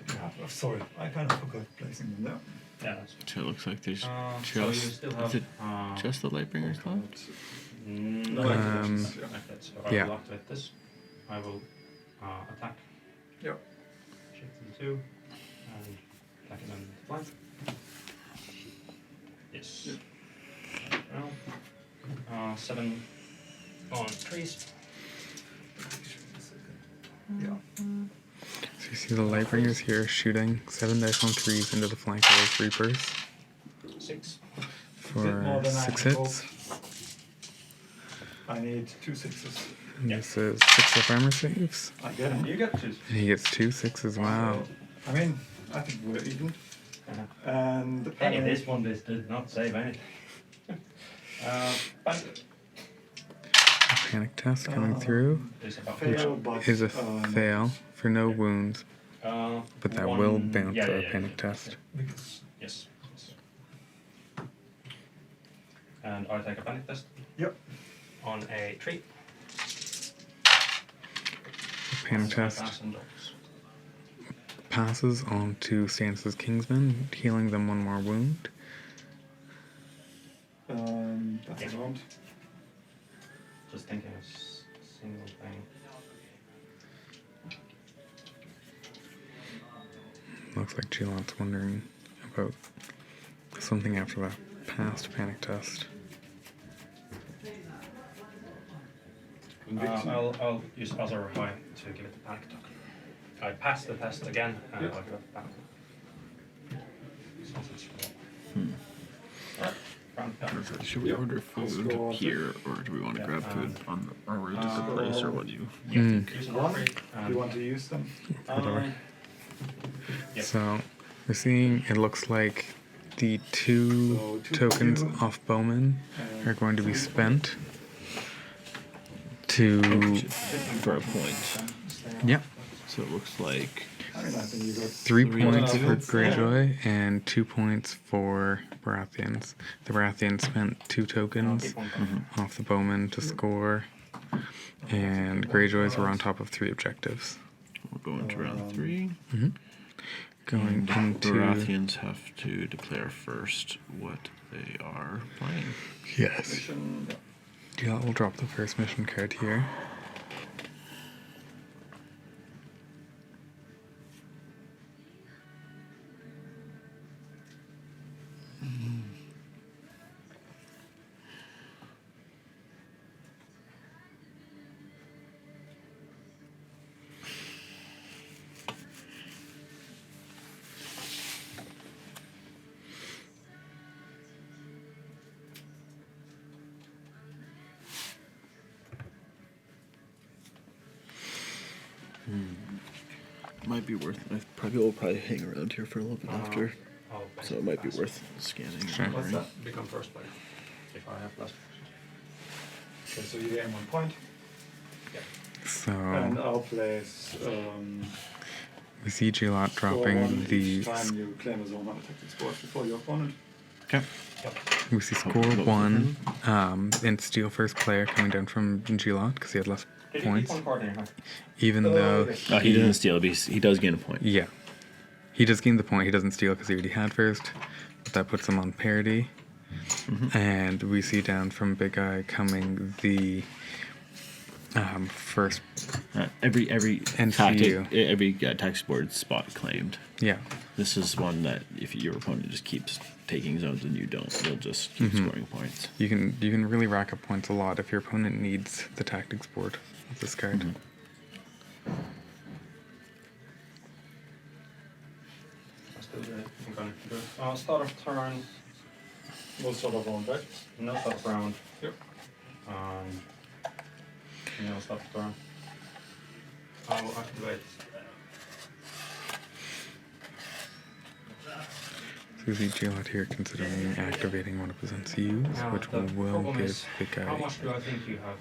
Yeah, sorry, I kind of forgot placing them there. Yeah, that's So it looks like there's so you just. still Is have it just the Lightbringers left? no activate. So I yeah. will activate this. I will attack. Yep. Shift in 2 and attack it on the flank. Yes. Now, 7 on trees. Yeah. So you see the Lightbringers here shooting 7 dice on 3s into the flank of those Reapers 6. for more than I 6 had hits. I need 2 6s. And this is 6 up armor saves. I get it. You get 2. And he gets 2 6s. Wow. I mean, I think we're even. And the Hey, panic. this one did not save anything. Panic Panic test coming through is about Fail, but is a no. fail for no wounds, but that will one- bounce yeah, a yeah, panic yeah. test. Because, Yes. And I take a panic test yep. on a tree. Panic test passes on to Stannis' Kingsman, healing them 1 more wound. That's Yeah. around. Just thinking of single thing. Looks like Geelott's wondering about something after that past panic test. I'll use Azor High to give it the panic token. I pass the test again and I'll give it the panic. Should we order food here, or do we want to grab food on the, or at the place, or what do you think? Use an One, upgrade. do you want to use them? Whatever. Yep. So we're seeing it looks like the two So, two tokens for you. off Bowman are going to be spent Oh, to for a point. yeah, So it looks like I mean, I think you got 3 points for points. Greyjoy and 2 points for Baratheons. The Baratheons spent 2 tokens Keep on going. off the Bowman to score, and Greyjoys were on top of 3 objectives. we're going to round 3. Going into Baratheons have to declare first what they are playing. yes. mission. Yeah, we'll drop the first mission card here. Might be worth. I probably will probably hang around here for a little bit after, I'll so it might be worth scanning. Sure. and What's ordering. that? become first player if I have less. Okay, so you gain 1 point. So And I'll place. we see Geelott score one dropping each the time you claim a zone unattacked score before your opponent. Okay. we see score 1 and steal first player coming down from Geelott because he had less Did you keep points, one card in your hand? even though He doesn't steal, but he does gain a point. yeah, he does gain the point. He doesn't steal because he already had first, but that puts him on parity. And we see down from BigGuy coming the first Every And tactic, for you. every tactics board spot claimed. yeah. This is one that if your opponent just keeps taking zones and you don't, they'll just keep scoring points. You can really rack up points a lot if your opponent needs the tactics board of this card. I'll still do it. I'm gonna do it. Start of turn. No sort of round, right? No start of round. Yep. No start of turn. I will activate. So we see Geelott here considering activating one of his NCUs, Now, which the will problem give is, the how guy much do I think you have?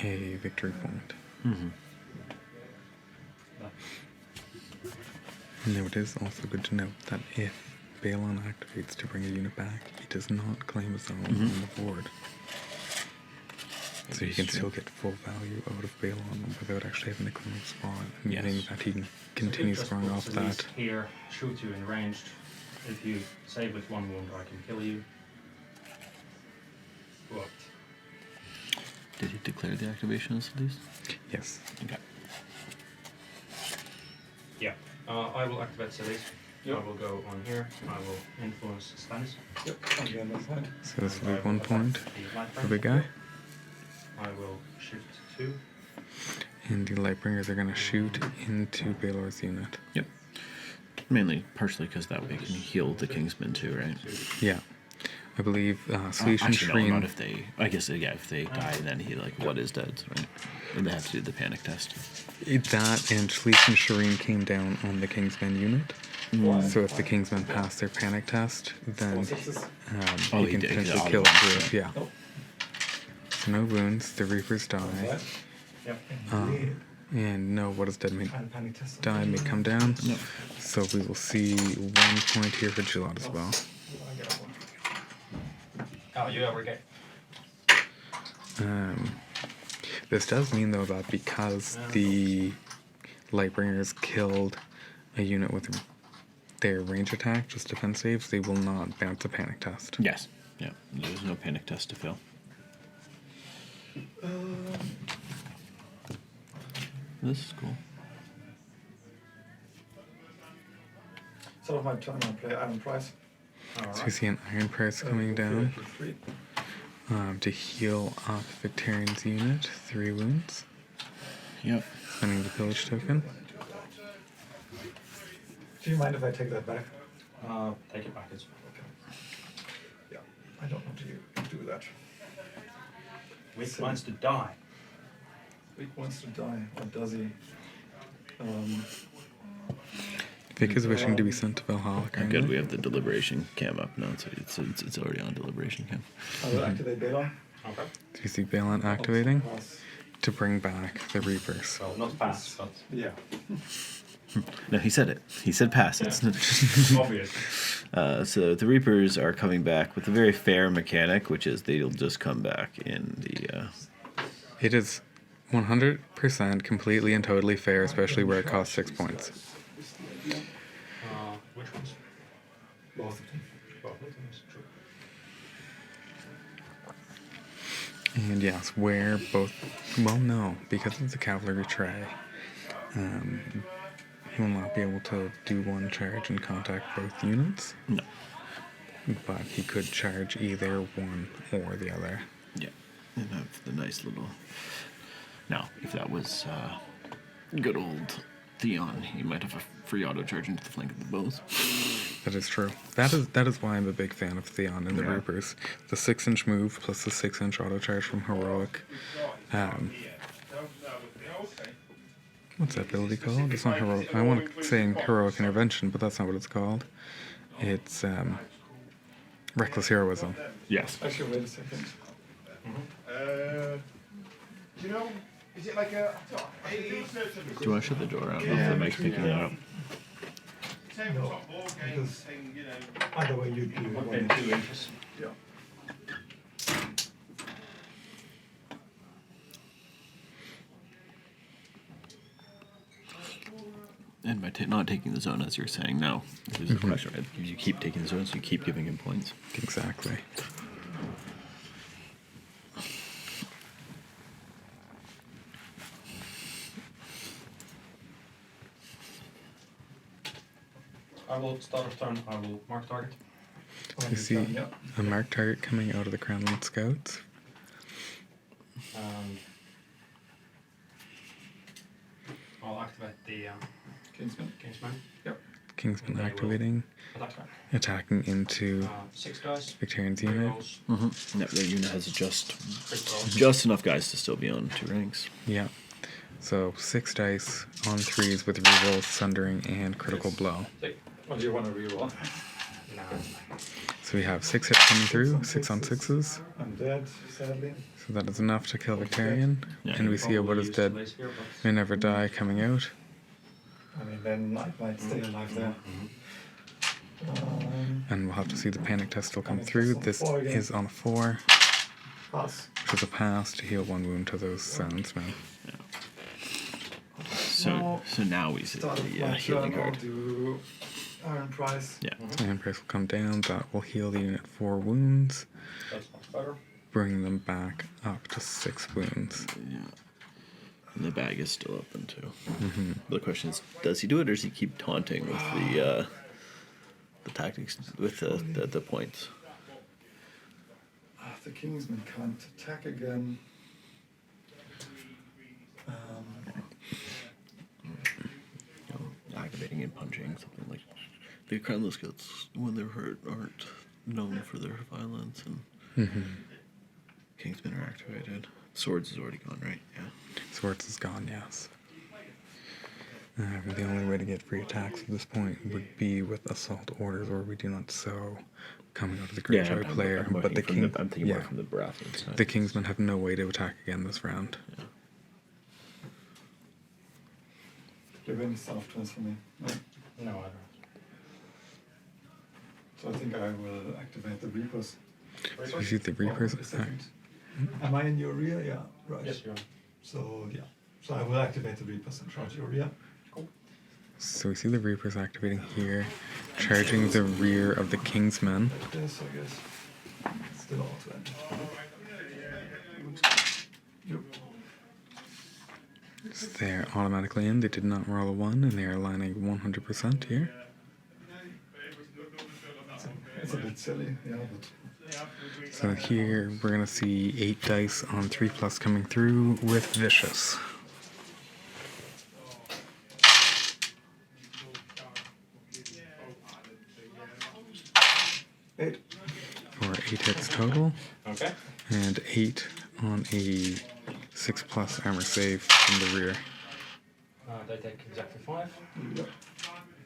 a victory point. No. Now it is also good to note that if Balon activates to bring a unit back, he does not claim a zone on the board. So he can still get full value out of Balon without actually having to claim a spot, meaning that he can continue So it just scoring puts off at least that. Here, shoot you in ranged. If you save with 1 wound, I can kill you. What? Did he declare the activations at least? Yes. Okay. Yeah. I will activate cities. Yep. I will go on here. I will influence Stannis. Yep. And gain 1 point. So this will I be 1 attack point the light for range. BigGuy. I will shift 2. And the Lightbringers are going to shoot into Baelor's unit. Yep. Mainly, partially because that way you can heal the Kingsmen too, right? Yeah. I believe Sleesh and Actually, no, not Shreen. if they. I guess yeah, if they die, then he what is dead, right? And they have to do the panic test. That and Sleesh and Shireen came down on the Kingsmen unit. So if the Kingsmen pass their panic test, then Oh, he he can did, potentially all kill of them, through it. Yeah. Nope. So no wounds. The Reapers die. Right? Yep. And no, what does dead mean? And panic test. Die may come down. No. So we will see 1 point here for Geelott as well. Oh, you ever get? This does mean though that because the Lightbringers killed a unit with their range attack, just defense saves, they will not bounce a panic test. Yes. Yeah. There's no panic test to fail. This is cool. Sort of my turn, I'll play Iron Price. So we see an Iron Price coming down 3. to heal up Victarian's unit, 3 wounds, Yep. spending the pillage token. Do you mind if I take that back? Take it back. It's Yeah, I don't want to. can't do that. Wick wants to die. Vic wants to die. What does he? Vic is wishing to be sent to Valhalla. Good, we have the deliberation cam up now, so it's already on deliberation cam. I will activate Balon. Okay. Do you see Balon activating Pass. to bring back the Reapers? Well, not fast, but Yeah. No, he said it. He said pass. It's obvious. so the Reapers are coming back with a very fair mechanic, which is they'll just come back in the. It is 100% completely and totally fair, especially where it costs 6 points. Which ones? Both of them. Both of them is true. And yes, where both. Well, no, because it's a cavalry tray. He will not be able to do one charge and contact both units. No. But he could charge either one or the other. Yeah, and have the nice little. Now, if that was good old Theon, he might have a free auto charge into the flank of the bows. That is true. That is why I'm a big fan of Theon and the Yeah. Reapers. The 6-inch move plus the 6-inch auto charge from Heroic. What's that ability called? It's not Heroic. I want to say Heroic Intervention, but that's not what it's called. It's Reckless Heroism. Yes. Actually, wait a second. You know, is it like a? Do you want to shut the door? I don't know if the mic's picking that up. No, because either way you'd do one Okay, inch. 2 inches. Yeah. And by not taking the zone, as you're saying, no. There's a question, right? You keep taking the zone, so you keep giving him points. Exactly. I will start of turn. I will mark target. So you see Yeah. a marked target coming out of the Crownland Scouts. I'll activate the Kingsman. Kingsman. Yep. Kingsman They will activating, attack. attacking into 6 dice. Victorian's 3 unit. rolls. Yep, the unit has just Crit rolls. just enough guys to still be on 2 ranks. Yeah. So 6 dice on 3s with reroll, sundering, and critical blow. What do you want to reroll? Nah. So we have 6 hits coming through, 6 on 6s. I'm dead, sadly. So that is enough to kill Victorian. Yeah. And we see a What is Dead May Never Die coming out. I mean, then I might stay alive there. And we'll have to see the panic test will come through. This is on a 4, Pass. which is a pass to heal 1 wound to those soundsmen. So now we see Start of the my healing turn, I'll card. do Iron Price. Yeah. And price will come down. That will heal the unit 4 wounds, That's much better. bring them back up to 6 wounds. Yeah. And the bag is still open too. The question is, does he do it, or does he keep taunting with the tactics with the points? The Kingsman can't attack again. Activating and punching, something like the Crownless Scouts, when they're hurt, aren't known for their violence, and Kingsmen are activated. Swords is already gone, right? Yeah. Swords is gone, yes. The only way to get free attacks at this point would be with assault orders, or we do not so coming out of the Greyjoy player. But the King, I'm thinking more from the Baratheon side. the Kingsmen have no way to attack again this round. Yeah. Do you have any staff turns for me? No. No, I don't. So I think I will activate the Reapers. So we see the Reapers. Oh, wait a second. Am I in your rear? Yeah, right. Yes, you are. So yeah. So I will activate the Reapers and charge your rear. So we see the Reapers activating here, charging the rear of the Kingsmen. Like this, I guess. Still auto end. Yep. So they're automatically in. They did not roll a 1, and they are aligning 100% here. It's a bit silly, yeah, but So here we're going to see 8 dice on 3+ coming through with Vicious. eight. For 8 hits total, Okay. and 8 on a 6+ armor save from the rear. They take exactly 5. Yep.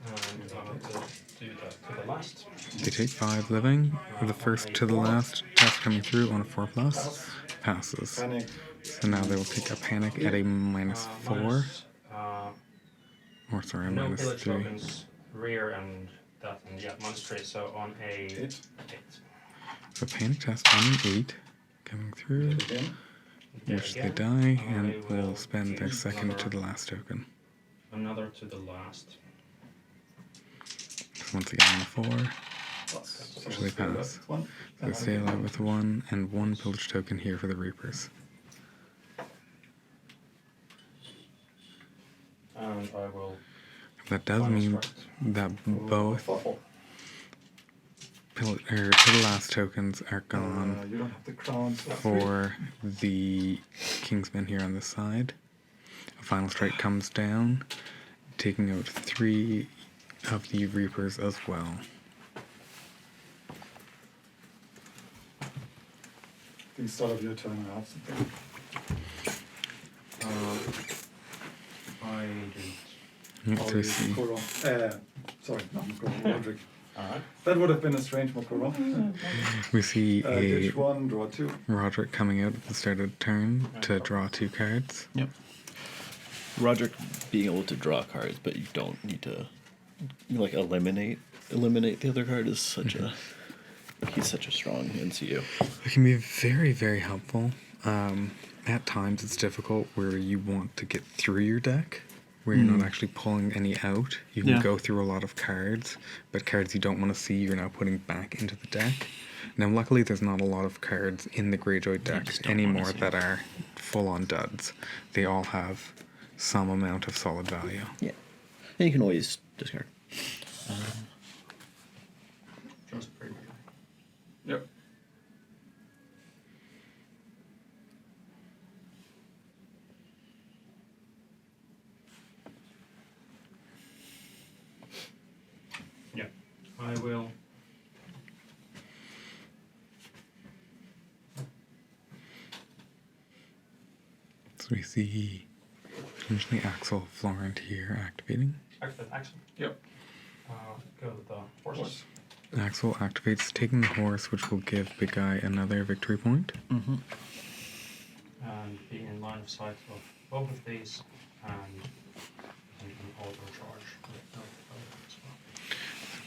And I'm going to do that to the last. They take 5 living. The first to the last test coming through on a 4+. Passes. Panic. So now they will take a panic at a -4. Minus, Or sorry, no -3. pillage tokens, rear and that, and yeah, -3. So on a 8. So panic test on an 8 coming through, Again. which they Again, die I and will will spend their use second another- to the last token. Another to the last. So once again on a 4. Plus. So they pass. One. So they stay alive with 1 and 1 pillage token here for the Reapers. And I will. That does Final mean strike. that both Four. to the last tokens are gone You don't have the crowns. for the Kingsmen here on this side. A final strike comes down, taking out 3 of the Reapers as well. The start of your turn, I have something. I didn't. Yeah, so we see. Sorry, not Mokoro, Roderick. Alright. That would have been a strange Mokoro. We see a Ditch 1, draw 2. Roderick coming out at the start of the turn to draw 2 cards. Yep. Roderick being able to draw cards, but you don't need to like eliminate the other card is such a he's such a strong NCU. It can be very, very helpful. At times it's difficult where you want to get through your deck, where you're not actually pulling any out. You can Yeah. go through a lot of cards, but cards you don't want to see you're now putting back into the deck. Now luckily there's not a lot of cards in the Greyjoy deck just don't wanna anymore see that are full-on duds. They all have some amount of solid value. Yeah. And you can always discard. Just pretty much. Yep. Yeah. I will. So we see potentially Axel Florent here activating. Activate action. Yep. Go with the horses. Axel activates taking the horse, which will give Big Guy another victory point. Mm-hmm. And be in line of sight of both of these and an auto charge. As well.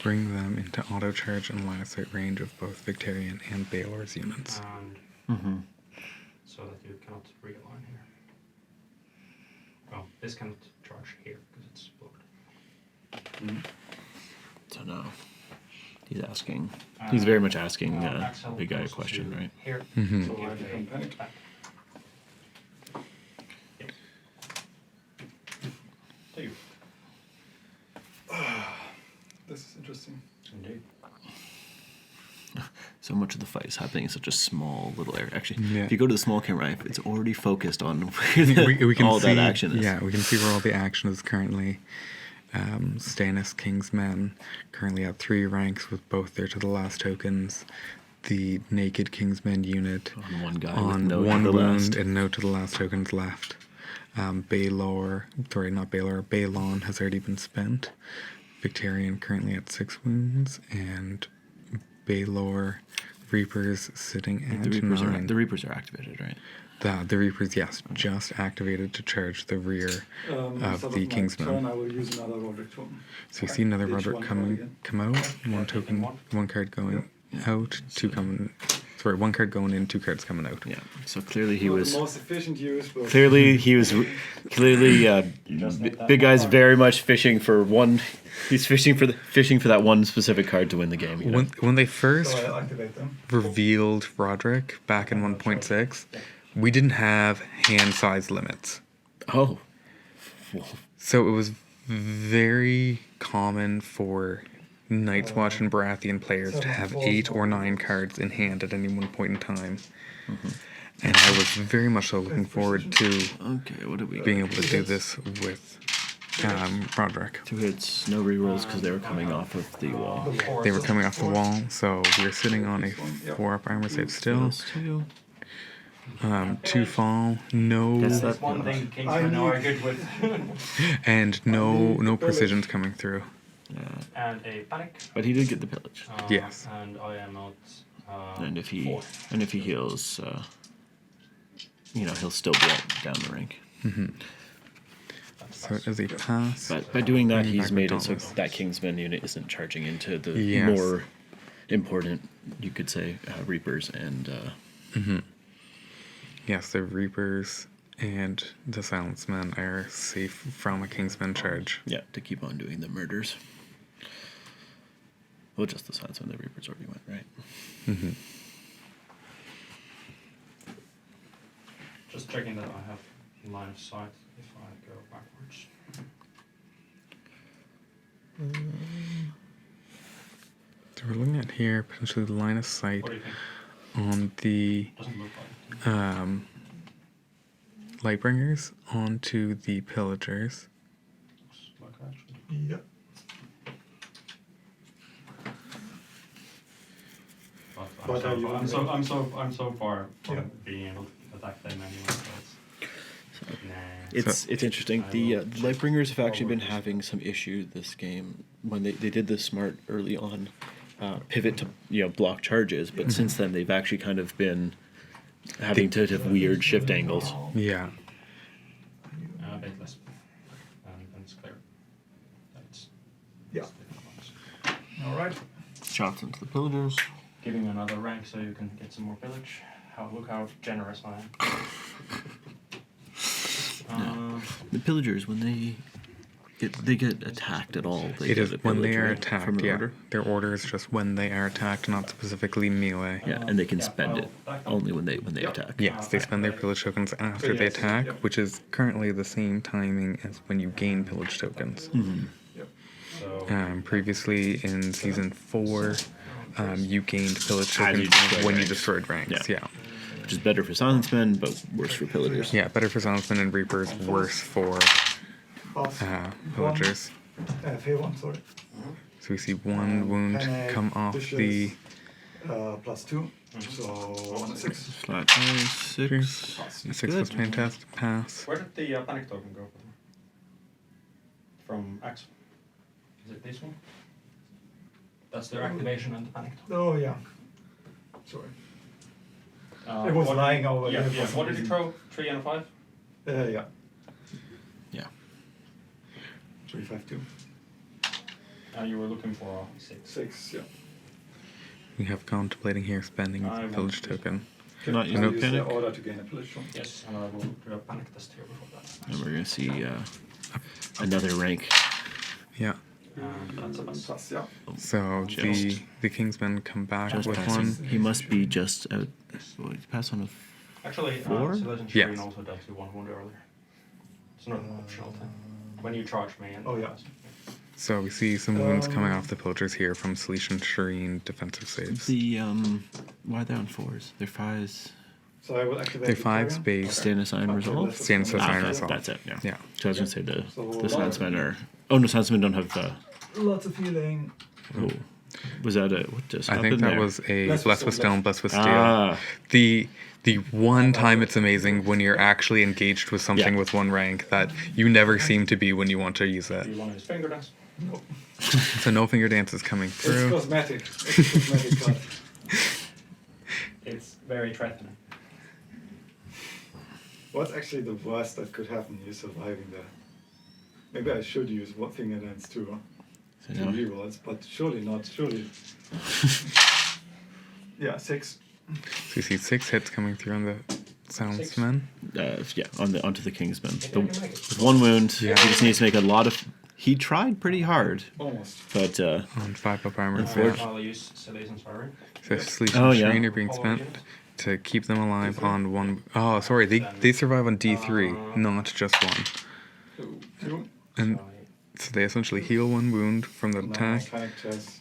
Bring them into auto charge and line of sight range of both Victorian and Baylor's units. And so that you cannot realign here. Well, this cannot charge here because it's blocked. So no. He's asking. He's very much asking Axel Big Guy a goes question, to right? Here. Mhm. So So I give become a panicked. attack. To you. This is interesting. Indeed. So much of the fight is happening in such a small little area. Actually, Yeah. if you go to the small camera, it's already focused on where we can all see, that action is. Yeah, we can see where all the action is currently. Stannis Kingsmen currently at 3 ranks with both their to the last tokens. The Naked Kingsmen unit On one guy on with no to 1 the wound last. and no to the last tokens left. Balon has already been spent. Victorian currently at 6 wounds, and Baelor Reapers sitting at The Reapers 9. are activated, right? The Reapers, yes, just activated to charge the rear of Instead the my Kingsmen. turn, I will use another Roderick token. So you see another Ditch Roderick one card again. come out, 1 token, 1 card going out, 2 coming. Sorry, 1 card going in, 2 cards coming out. Yeah. So clearly he Not was. the most efficient use, but Big Guy's very much fishing for one. He's fishing for that one specific card to win the game. You know? When they first so I activate them. revealed Roderick back in 1.6, we didn't have hand size limits. Oh. So it was very common for Night's Watch and Baratheon players to have 8 or 9 cards in hand at any one point in time. And I was very much so looking forward to Okay. What do we? being able to do this with Roderick. 2 hits, no rerolls because they were coming off of the wall. They were coming off the wall, so we're sitting on a 4-up armor save still. Fails 2. 2 fall, no, Guess That's that one fails. thing Kingsmen are good with. and no precisions coming through. And a panic. But he did get the pillage. Yes. And I am out. And if he 4. heals, he'll still be down the rank. So it is a pass. But by doing that, Bring he's back made it so Dauntless. that Kingsman unit isn't charging into the Yes. more important, you could say, Reapers and Yes, the Reapers and the Silence Men are safe from a Kingsman charge. to keep on doing the murders. Well, just the Silence when the Reapers already went, right? Just checking that I have line of sight if I go backwards. So we're looking at here, potentially line of sight What do you think? on the Doesn't look like it. Lightbringers onto the Pillagers. Looks like it actually. Yeah. But I'm so far from Yeah. being able to attack them anyway. So It's interesting. The Lightbringers have actually been having some issue this game when they did the smart early on pivot to block charges, but since then they've actually kind of been having to have weird shift angles. Yeah. a bit less, and it's clear. That's Yeah. All right. Shots into the Pillagers. giving you another rank so you can get some more pillage. Look how generous I am. The Pillagers, when they get attacked at all, they It get is a when they pillage, are right, attacked, from an yeah. order. Their order is just when they are attacked, not specifically melee. Yeah, and they can spend it only when they attack. Yes, they spend their pillage tokens after they attack, which is currently the same timing as when you gain pillage tokens. So Previously in season 4, you gained pillage As you tokens destroyed when you ranks. destroyed ranks. Yeah. Which is better for Silence Men, but worse for Pillagers. Yeah, better for Silencemen and Reapers, worse for Pass. Pillagers. Fair one, sorry. So we see one wound Panic, come off dishes, the +2. So 6. Flat 6. Pass. 6 was fantastic pass. where did the panic token go from Axel? Is it this one? That's their activation and the panic token. Oh, yeah. Sorry. It was lying over Yeah, there yeah. for some What did you reason. throw? 3 and a 5? Yeah. Yeah. 352. You were looking for 6. 6, yeah. We have contemplating here spending I a want pillage to- token. Not You use no use panic. the order to gain a pillage one. Yes, and I will do a panic test here before that. And we're going to see another rank. Yeah. And that's a pass. Pass, yeah. So Just- the Kingsmen come back Just with passing. one. He must be just out. What, did he pass on a Actually, 4? Silent Yes. Shireen also dealt you 1 wound earlier. It's not an optional thing. When you charge me and Oh, yeah. So we see some wounds coming off the Pillagers here from Sleesh and Shireen defensive saves. the why are they on 4s? They're 5s. So I will activate They're the 5 carrier. space. Stand assign Okay, resolve. let's Stand just- assign okay, resolve. that's it. Yeah. Yeah. So I was going to say the So- Silencemen are. Oh no, Silencemen don't have. Lots of healing. Oh, was that a what just I happened think that there? was a Bless with Bless with Stone, Stone, Bless with Steel. Ah, The one time it's amazing when you're actually engaged with something Yeah. with one rank that you never seem to be when you want to use Do it. you want to use finger dance? No. So no finger dance is coming It's through. cosmetic. It's a cosmetic card. It's very threatening. What's actually the worst that could happen? You surviving there. Maybe I should use what finger dance too. So To now- rerolls, but surely not. Surely. Yeah, 6. So you see 6 hits coming through on the Silencemen. yeah, onto the Kingsman. Maybe The, I can make it. with 1 wound, Yeah. he just needs to make a lot of. He tried pretty hard, Almost. but On 5-up armor. I'll use Sally's Inspiring. So Sleesh Oh, and yeah. Shireen are being spent to keep them alive on 1. Oh, sorry, they survive on D3, not just 1. 2. And so they essentially heal 1 wound from the attack Panic test.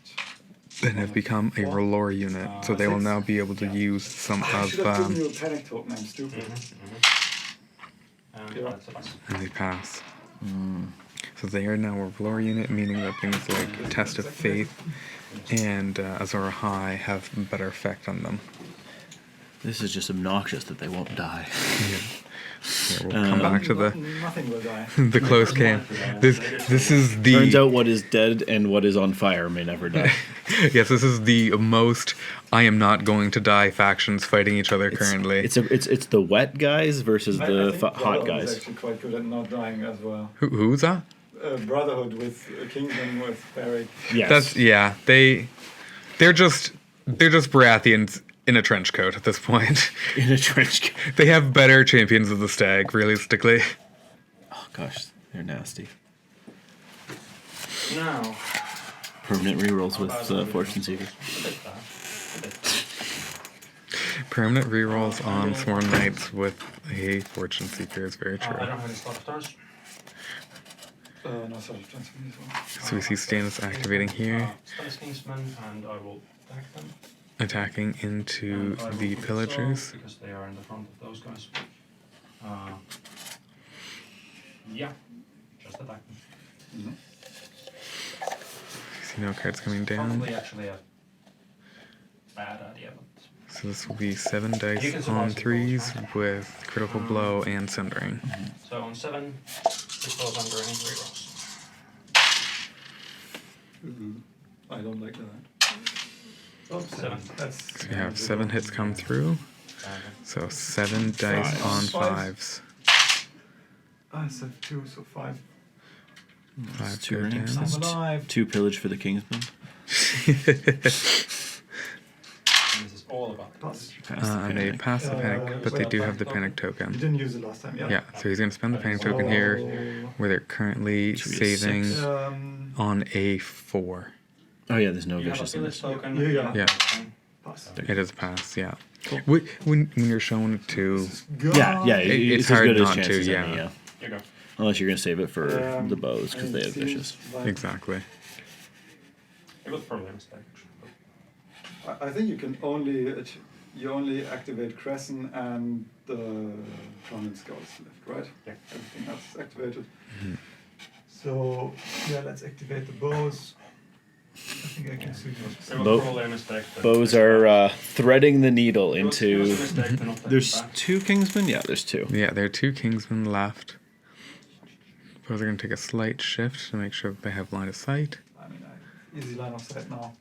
and have become a Relore unit. So they will now be able to use some I of should have given you a panic token. I'm stupid. And Yeah. that's a pass. and they pass. So So they are now a Valor unit, meaning that things like Test of Faith and Azor High have better effect on them. This is just obnoxious that they won't die. Yeah, we'll come back to Nothing will die. the close game. This is the Turns out what is dead and what is on fire may never die. yes, this is the most I am not going to die factions fighting each other currently. It's the wet guys versus I the think hot Brotherhood is guys. actually quite good at not dying as well. Who's that? Brotherhood with Kingsman with Barrick. Yes. That's yeah. They're just Baratheons in a trench coat at this point. in a trench coat. They have better champions of the stag, realistically. Oh gosh, they're nasty. Now, Permanent rerolls with Fortune Seekers. Permanent rerolls on Sworn Knights with a Fortune Seeker is very true. I don't have any slot stars. No, sorry, transfer me as well. So we see Stannis activating here, Stannis Kingsman, and I will attack them. attacking into And I will the do so pillagers. because they are in the front of those guys. Yeah, just attack them. See no cards coming down. Probably actually a bad idea, but So this will be 7 You can dice survive on some 3s rolls, with critical blow and sundering. so on 7, this goes under any rerolls. I don't like that. Oh, 7. That's So we have 7 hits come through. So 7 dice Fives. on Fives. 5s. I said 2, so 5. 5 2 go rings. down. I'm alive. 2 pillage for the Kingsman. And this is all about the Pass. Pass the And they panic. pass the panic, but they do have the panic You token. didn't use it last time, yeah? Yeah, so he's going to spend the panic token here, where they're currently Should be a saving 6. on a 4. Oh yeah, there's no You have a vicious in village this. token. Yeah. Yeah. Pass. It is a pass, yeah. When you're shown it to, Yeah, yeah, It's it's hard as good not as to, chances yeah. any, Here you go. Unless you're gonna save it for the bows because they have vicious. exactly. It was probably a mistake, actually. I think you can only activate Crescent and the Crown and Skulls left, right? Yeah. Everything else is activated. So yeah, let's activate the bows. I think I can see those. It was Bow- probably a mistake. but- Bows are threading the needle It was a into. mistake to not take There's it back. 2 Kingsmen. Yeah, there's 2. Yeah, there are 2 Kingsmen left. Suppose they're going to take a slight shift to make sure that they have line of sight. I mean, easy line of sight now.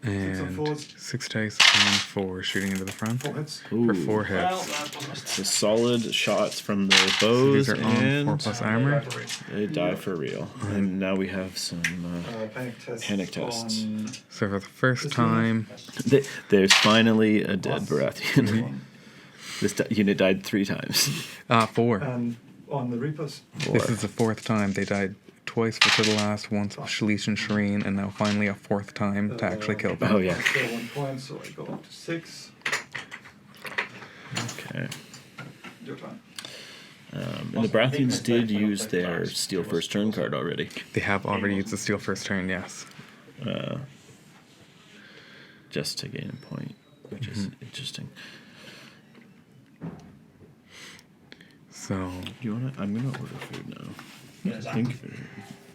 And fours. 6 dice on 4 shooting into the front 4 hits. for Ooh. 4 Well, hits. that was a mistake. So solid shots from the So bows these are on 4 and plus armor. they die for real. And now we have some. Panic tests. Panic tests. On So for the first This time, There's finally a dead plus Baratheon. one. This unit died 3 times. 4. And on the Reapers. This is the 4th time. They died twice for the last, once with Shalish and Shireen, and now finally a 4th time to actually kill them. Oh yeah. Still 1 point, so I go up to 6. Okay. Your turn. And the Baratheons did use their steal first turn card already. They have already used the steal first turn, yes. Just to gain a point, which is interesting. So, Do you wanna? I'm gonna order food now. Yes, I think.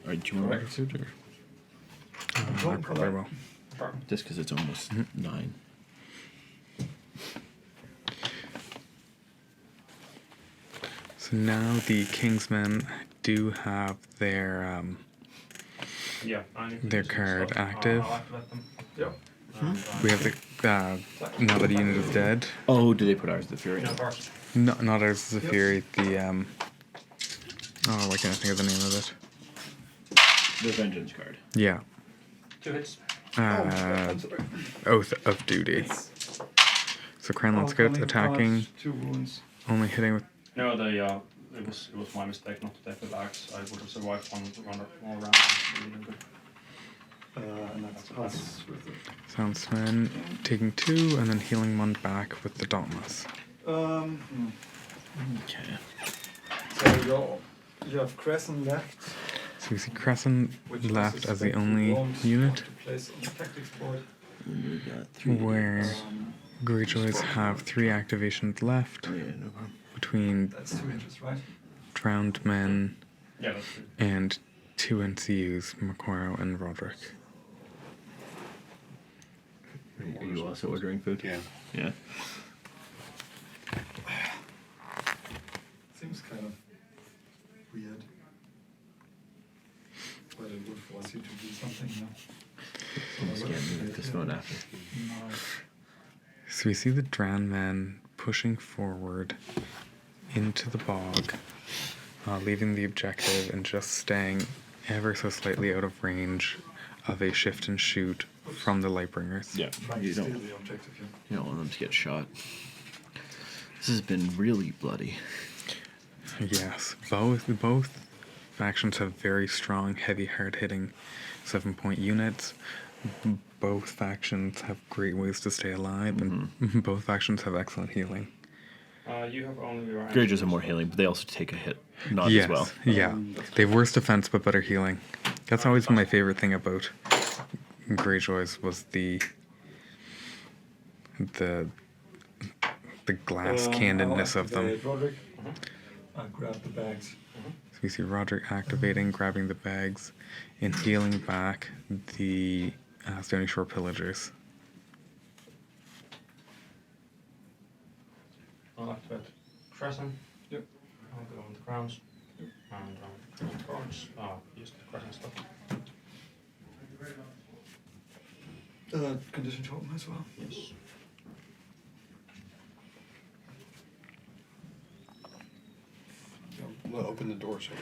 Or do you want to order food or I probably will. just because it's almost 9? So now the Kingsmen do have their Yeah, I need to Their do some card stuff. active. I'll activate them. Yep. And, we have the now that a unit is dead. Oh, do they put ours the Fury? no, first. No, not ours is the Fury. The oh, why can't I think of the name of it? The Vengeance card. Yeah, 2 hits. I'm sorry. Oath of Duty. So Cranland Scouts attacking, 2 wounds. only hitting with. No, it was my mistake not to take the bags. I would have survived one more round. Really good. And that's pass with it. Soundsman taking 2 and then healing 1 back with the Dauntless. Okay. So you have Crescent left. So we see Crescent Which I left as the suspect you only won't unit, want to place on the tactics board. And we got 3. where Greyjoys have 3 activations left Oh, yeah, no problem. between That's 2 inches, right? Drowned Men Yeah, that's good. and 2 NCUs, Macquarie and Roderick. Are you also ordering food? Yeah. Yeah. Seems kind of weird. But it would force you to do something, no? I'm just getting move this phone after. No. So we see the Dran men pushing forward into the bog, leaving the objective and just staying ever so slightly out of range of a shift and shoot from the Lightbringers. Yeah. Trying You to steal don't, the objective here. you don't want them to get shot. This has been really bloody. Yes, both factions have very strong, heavy, hard-hitting 7-point units. Both factions have great ways to stay alive, and both factions have excellent healing. You have only your Greyjoys have more healing, but they also take a hit. Not Yes, as well. yeah. They have worse defense but better healing. That's always been my favorite thing about Greyjoys was the glass cannonness of them. Roderick. I'll grab the bags. So we see Roderick activating, grabbing the bags, and healing back the Stony Shore pillagers. I'll activate Crescent. Yep. I'll go on the crowns. And on the cards. Use the Crescent stuff. Condition totem as well. Yes. Well, open the door so.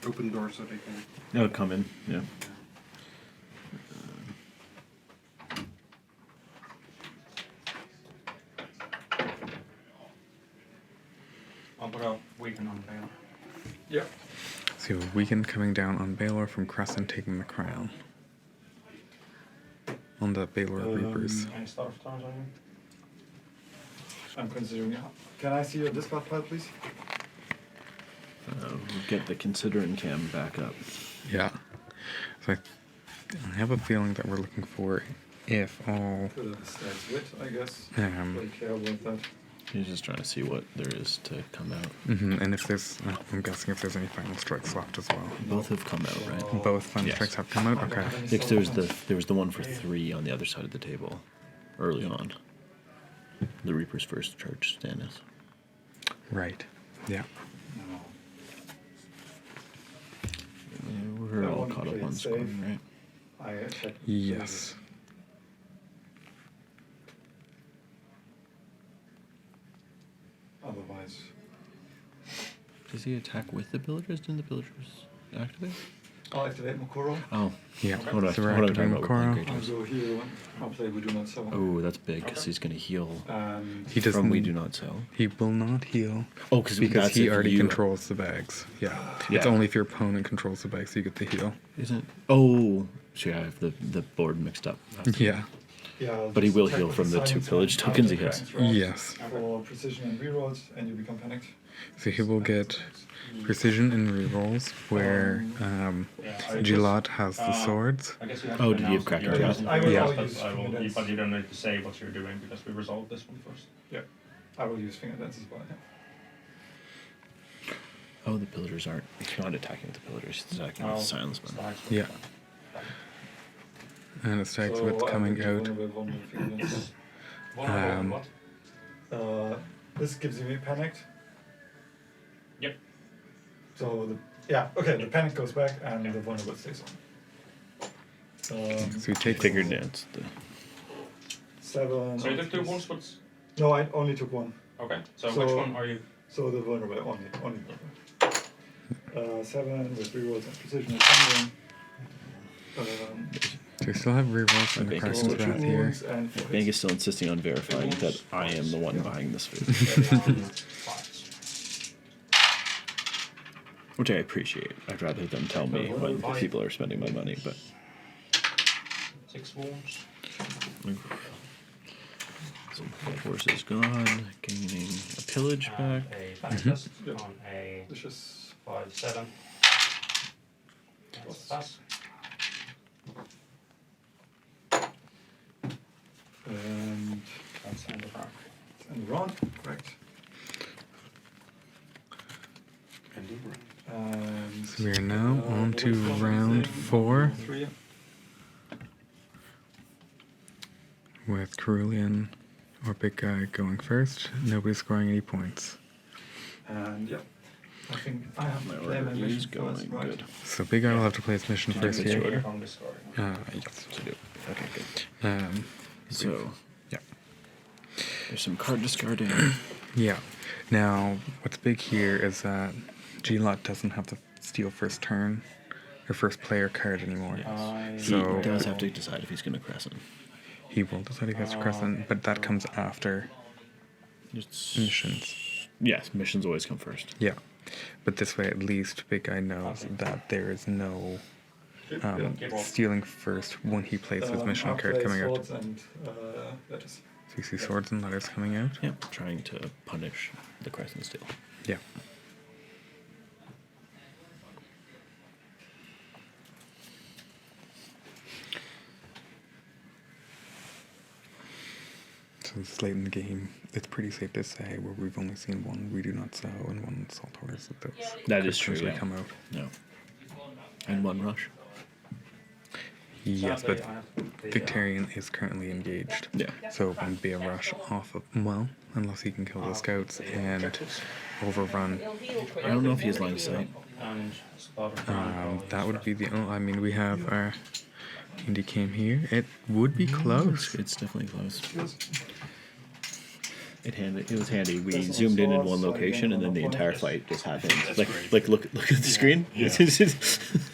Open the door so they can. They'll come in, yeah. I'll put a weaken on Baylor. Yep. So Weekend coming down on Baylor from Crescent taking the crown. On the Baylor Reapers. Any start of turns on you? I'm considering. Can I see your discard pile, please? We'll get the considering cam back up. Yeah. So I have a feeling that we're looking for if all Could have stats wit, I guess. Um, Don't care about that. He's just trying to see what there is to come out. and if there's I'm guessing if there's any final strikes left as well. Both have come out, right? Both final Yes. strikes have come out? Okay. Because there was the one for 3 on the other side of the table early on. The Reaper's first charge Stannis. Right. Yeah. We're I all want to caught play up it on safe. scoring, right? I attack. Yes. Otherwise, Does he attack with the pillagers? Didn't the pillagers activate? I'll activate Mokoro. Oh, Yeah. what am I So we're talking activating about? We're playing Makoro. I'll Greyjoys. go here. I'll play We Do Not Sell. Oh, that's big because he's going to heal And He doesn't. from We Do Not Sell. He will not heal. Oh, Because that's he if already you- controls the bags. Yeah. It's Yeah. only if your opponent controls the bags you get the heal. Isn't? Oh, so yeah, I have the board mixed up. Yeah. yeah, I'll But he just will attack heal with from the 2 silence pillage and tokens he counter has. attacks, right? Yes. For precision and rerolls, and you become panicked. So he will get precision and rerolls where Geelott has the swords. I guess you have Oh, to did you have announce Cracker that you're Jack? using I will Yeah. all but use I will, fingernails. but you don't need to say what you're doing because we resolved this one first. Yeah, I will use finger dance as well. Yeah. Oh, the pillagers aren't. He's not attacking with the pillagers. He's attacking with the silence men. Stacks with Yeah. that. And it stacks So with I coming think out. vulnerable finger dance. Vulnerable what? This gives me panicked. Yep. So the panic goes back and the vulnerable stays on. So you take Figured dance. 7. So you took 2 wounds, but No, I only took 1. okay. So, So- which one are you? So the vulnerable only vulnerable. 7 with rerolls and precision and thumbing. So you still have rerolls in the Okay, Crescent's so Wrath here. And 4 Bank is hits. still insisting on verifying that I am the one buying this food, Fives. which I appreciate. I'd rather them tell me when people are spending my money, but 6 wounds. so the horse is gone, gaining a pillage And back. a back test Yeah. on a Vicious. 5-7. That's a pass. And That's end of round. and round, correct. And And So We are now on to round 4 3. with Cerulean or Big Guy going first. Nobody's scoring any points. And yeah, I think I have My to play my order mission is going first, right? good. So Big Guy will have to play his mission Did you first place your here. order? From the score. Yes. To do. Okay, good. So Yeah. there's some card discarding. Yeah. Now, what's big here is that Geelott doesn't have to steal first turn or first player card anymore. He So does have to decide if he's going to crescent. he will decide he gets to Crescent, but that comes after It's, missions. Yes, missions always come first. Yeah. But this way, at least Big Guy knows that there is no stealing first when he plays his mission I'll card play coming out. swords and letters. So you see swords and letters coming out? Yep, trying to punish the crescent steal. Yeah. So this late in the game, it's pretty safe to say where we've only seen one We Do Not Sow and one Salt Horse That is true, potentially yeah. come out. No. And one rush. Yes, but Sadly, I have to put the, Victorian is currently engaged. Yeah. So it wouldn't be a rush off of, well, unless he can kill the scouts and overrun. I don't know if he has line of sight. and spot of That would be the only, I mean, we have our Indy came here. It would be close. It's definitely close. Yes. It was handy. We zoomed in one location, and then the entire fight just happened. Like look at the screen.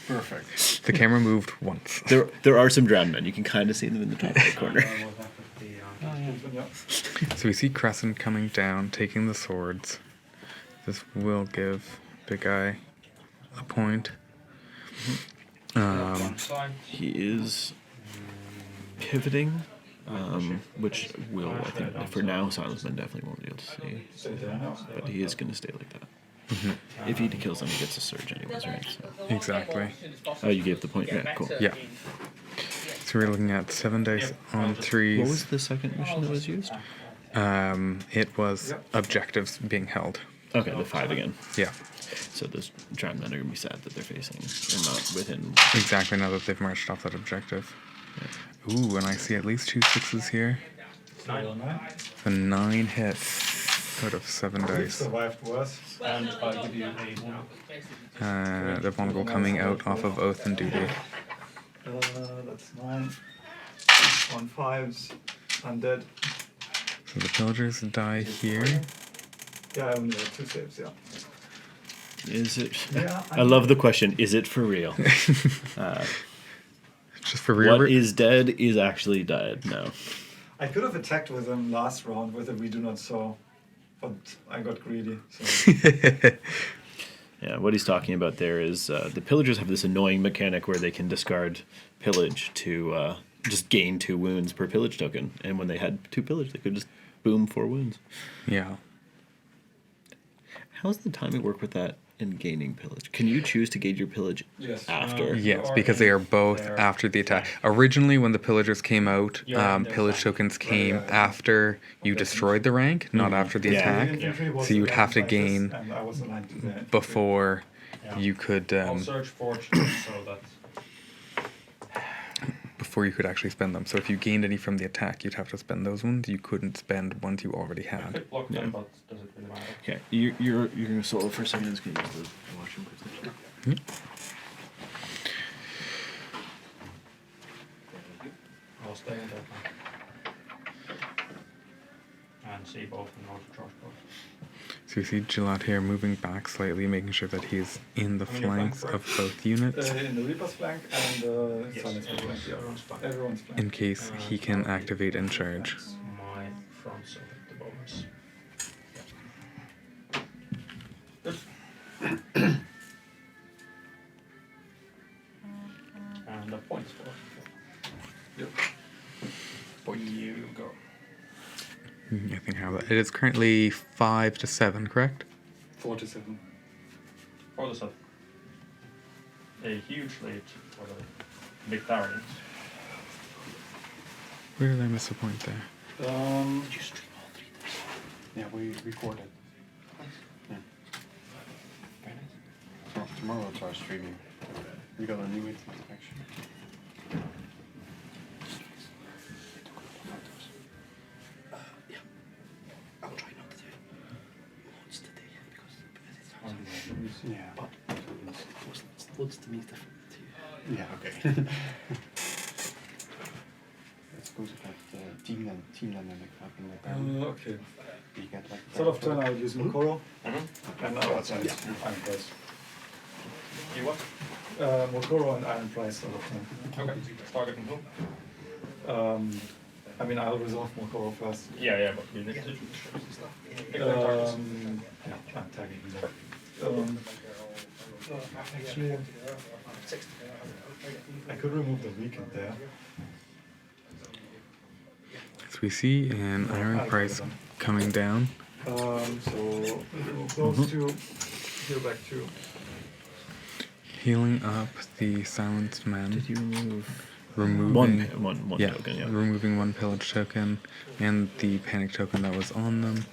Perfect. The camera moved once. there are some drowned men. You can kind of see them in the top right corner. So we see Crescent coming down, taking the swords. This will give Big Guy a point. He is pivoting, which will, I think, for now, Silenceman definitely won't be able to see. But he is going to stay like that. If he kills them, he gets a surge anyways, right? So. Exactly. Oh, you gave the point? Yeah, cool. Yeah. So we're looking at 7 dice on 3s. What was the second mission that was used? It was objectives being held. Okay, the 5 again. Yeah. So those drowned men are going to be sad that they're facing and not within. Exactly, now that they've marched off that objective. Ooh, and I see at least 2 6s here. The 9 hits out of 7 dice. Survived worse. And I'll give you a 1. The Mongol coming out off of Oath and Duty. That's 9. 1 5s. Undead. So the pillagers die here. Yeah, I only had 2 saves, yeah. Is it? Yeah, I love the question. Is it for real? Just for What real. is dead is actually dead. No. I could have attacked with him last round with a We Do Not Sow, but I got greedy. So. Yeah, what he's talking about there is the pillagers have this annoying mechanic where they can discard pillage to just gain 2 wounds per pillage token. And when they had 2 pillage, they could just boom 4 wounds. Yeah. How does the timing work with that in gaining pillage? Can you choose to gauge your pillage Yes. after? Yes, because they are both after the attack. Originally, when the pillagers came out, pillage tokens came after you destroyed the rank, not after the Yeah. attack. So you would have to gain And I was aligned to the before you could I'll search fortune so that before you could actually spend them. So if you gained any from the attack, you'd have to spend those ones. You couldn't spend ones you already had. could block them, but does it really matter? Okay, you're going to solo for a second. It's going to use the watching position. I'll stay in that one. And see both and not charge both. So you see Geelott here moving back slightly, making sure that he's in the flanks of both units in the Reaper's flank and Silence flank. Yeah. Everyone's flank. in case he can activate and charge. My front, so hit the bonus. And a point score. Yep. Point. You go. I think I have that. It is currently 5 to 7, correct? 4 to 7. For the set. A huge lead for the Victorians. Where did I miss a point there? Did you stream all 3 days? Yeah, we recorded. Yeah. Very nice. So tomorrow we'll try streaming. We got a new internet connection. I'll try not to do loads today because it's hard. Yeah. But loads to me is different too. Yeah, okay. Let's go to that team dynamic happening like that. Okay. You get like Start of turn, I would use Mokoro. Mm-hmm. And outside, Iron Price. You what? Mokoro and Iron Price start of turn. Okay. Targeting who? I mean, I'll resolve Mokoro first. Yeah, but you need to pick their targets. Yeah, I'm tagging them. Actually, I could remove the weekend there. So we see an iron price coming down. So those two, heal back two. Healing up the silenced man. Did you remove Removing one yeah, token? Yeah. removing one pillage token and the panic token that was on them.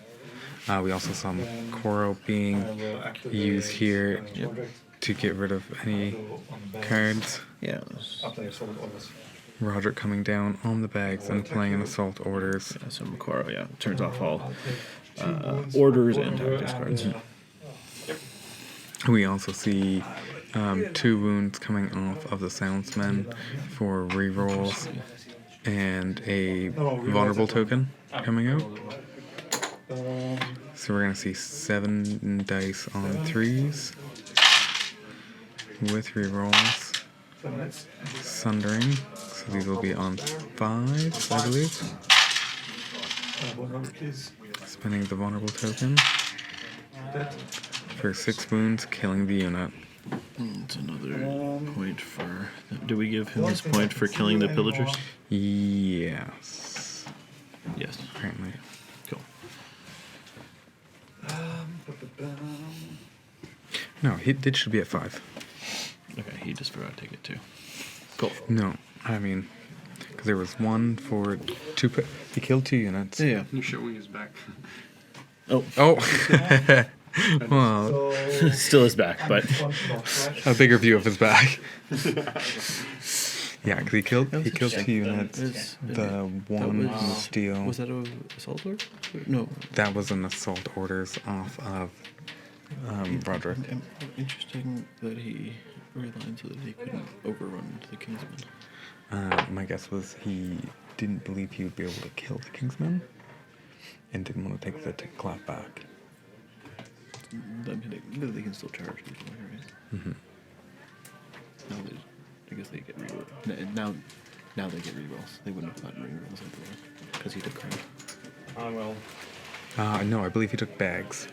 We also saw Koro being I will activate used here project. to get rid of any So on the bags, cards. Yeah. Apply solid orders. Roderick coming down on the bags and playing an assault orders. Yeah, so Makoro, turns off all I'll take two wounds orders per and order tactics cards. We also see 2 wounds coming off of the Soundsman for rerolls and a vulnerable token coming out. So we're going to see 7 dice on 3s with rerolls. Sundering. So these will be on 5s, I believe. Please. Spinning the vulnerable token That. for 6 wounds, killing the unit. It's another point for. Do we give him this point for killing the pillagers? Yes. Yes. Apparently. Cool. No, it should be at 5. Okay, he just forgot to take it too. Cool. No, I mean, because there was one for 2. He killed 2 units. Yeah. He's showing his back. Oh, Oh. Well, So, still is back, but a bigger view of his back. Yeah, because he killed 2 units. The one steel. Was that a assault order? No. That was an assault orders off of Roderick. Interesting that he realigned so that he couldn't overrun the Kingsman. My guess was he didn't believe he would be able to kill the Kingsman and didn't want to take the clap back. They can still charge either way, right? Mm-hmm. I guess they get rerolls. Now they get rerolls. They wouldn't have gotten rerolls anyway because he took card. Well, No, I believe he took bags.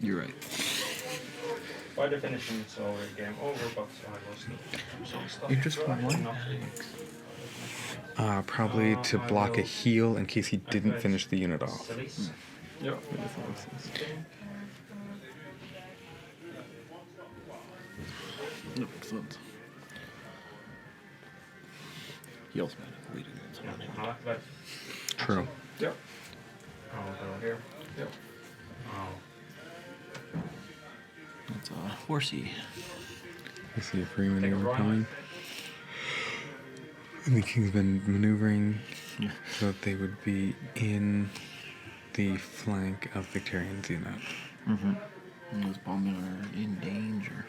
You're right. by definition, it's already game over, but I will still some stuff. Interesting one. Not really. Probably to block a heal in case he didn't finish the unit off. Cities. yeah. Excellent. He also had a leading on Yeah, someone. I'll activate. True. Yep. I'll go here. Yep. I'll That's horsey. I see a free maneuver coming. And the king's been maneuvering Yeah. so that they would be in the flank of Victorian's unit. Mm-hmm. And those bombmen are in danger.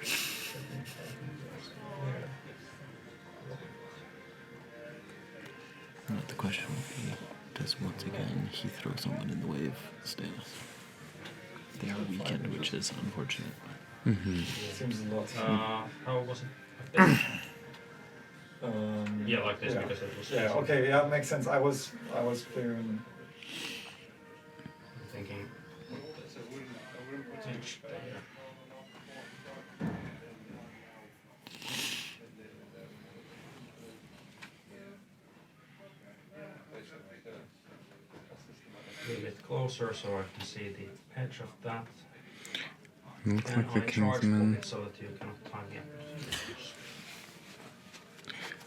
Now the question would be, does once again he throw someone in the way of Stannis? They are weakened, which is unfortunate. Mm-hmm. Seems a lot. how was it? Like this? Yeah, like this yeah. because it was. Yeah. Okay. Yeah, makes sense. I was clearing. Thinking. A little bit closer so I can see the edge of that. Looks And like the I charge Kingsman. it so that you cannot time it.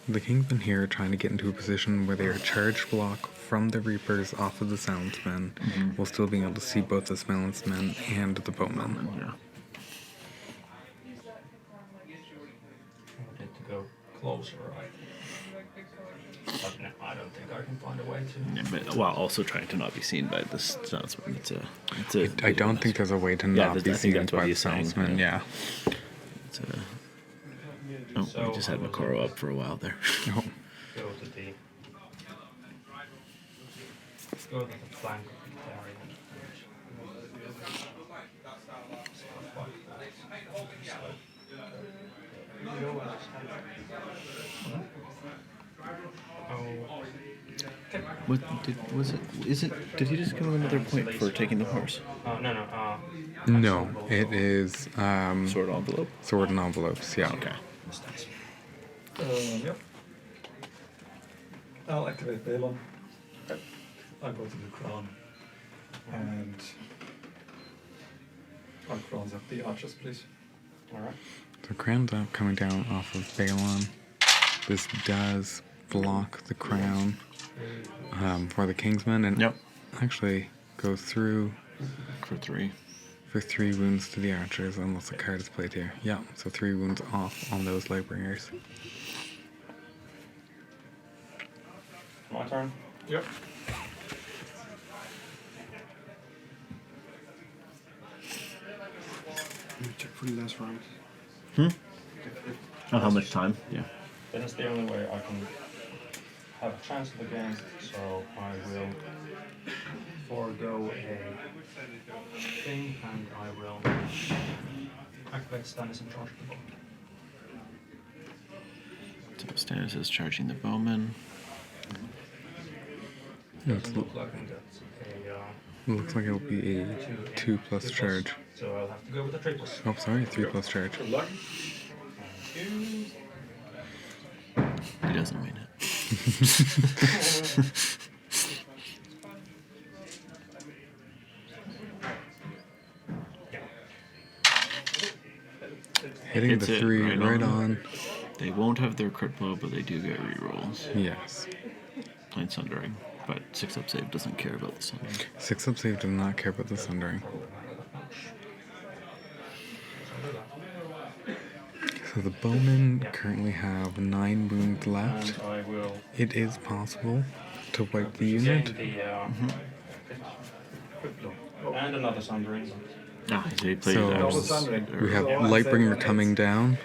The Kingsman here are trying to get into a position where they are charged block from the Reapers off of the Soundsman, while still being able to see both the Soundsman and the Bowman. Yeah. I need to go closer, right? But no, I don't think I can find a way to. Yeah, but while also trying to not be seen by this Soundsman. It's a I don't think there's a way to Yeah, not I be think seen that's what by the he's saying, Soundsman. yeah. Yeah. It's a, oh, we just had Makoro up for a while there. Oh. Go to the. Go to the flank of the carrier. What was it? Is it? Did he just give him another point for taking the horse? No. No, it is Sword envelope. sword and envelopes. Yeah. Okay. Yep. I'll activate Balon. I'll go to the crown. And I'll crowns up the archers, please. Alright. So crown's up coming down off of Balon. This does block the crown for the Kingsman and Yep. actually goes through For 3. for 3 wounds to the archers unless the card is played here. Yeah, so 3 wounds off on those Lightbringers. My turn. Yep. Check for the last round. Oh, how much time? Yeah. Then it's the only way I can have a chance of the game, so I will forego a thing and I will activate Stannis in charge of the boat. So Stannis is charging the bowman. Doesn't look like I get a Looks like it'll be a 2+ charge. so I'll have to go with the 3+. Oh, sorry, 3+ charge. Good luck. He doesn't mean it. Hitting Hits the it 3 right on. They won't have their crit blow, but they do get rerolls. Yes. And Sundering. But 6-up save doesn't care about the Sundering. 6-up save does not care about the Sundering. So the bowmen currently have 9 wounds left. And I will It is possible to wipe the unit. And another Sundering. Ah, so he played So- Double Sundering. We have So I Lightbringer said- coming down.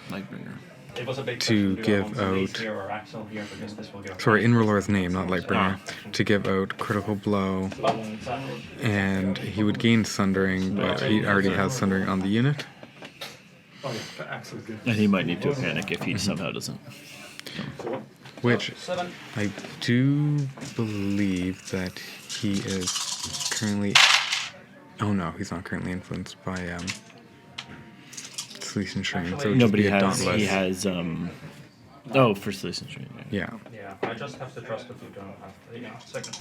Lightbringer. It was a big To question, do I give want Denise out- here or Axel here, because this will go. Sorry, Inrolor's name, not Lightbringer. To give out critical blow. But, And he would gain Sundering, but he already has Sundering on the unit. Oh yeah, Axel is good. And he might need to panic if he somehow doesn't. Which 7. I do believe that he is currently. Oh no, he's not currently influenced by Sleece and Shrine. So it would No, just but be he a has. Dauntless. He has. Oh, for Sleece and Shrine. Yeah. Yeah, I just have to trust that you don't have the second.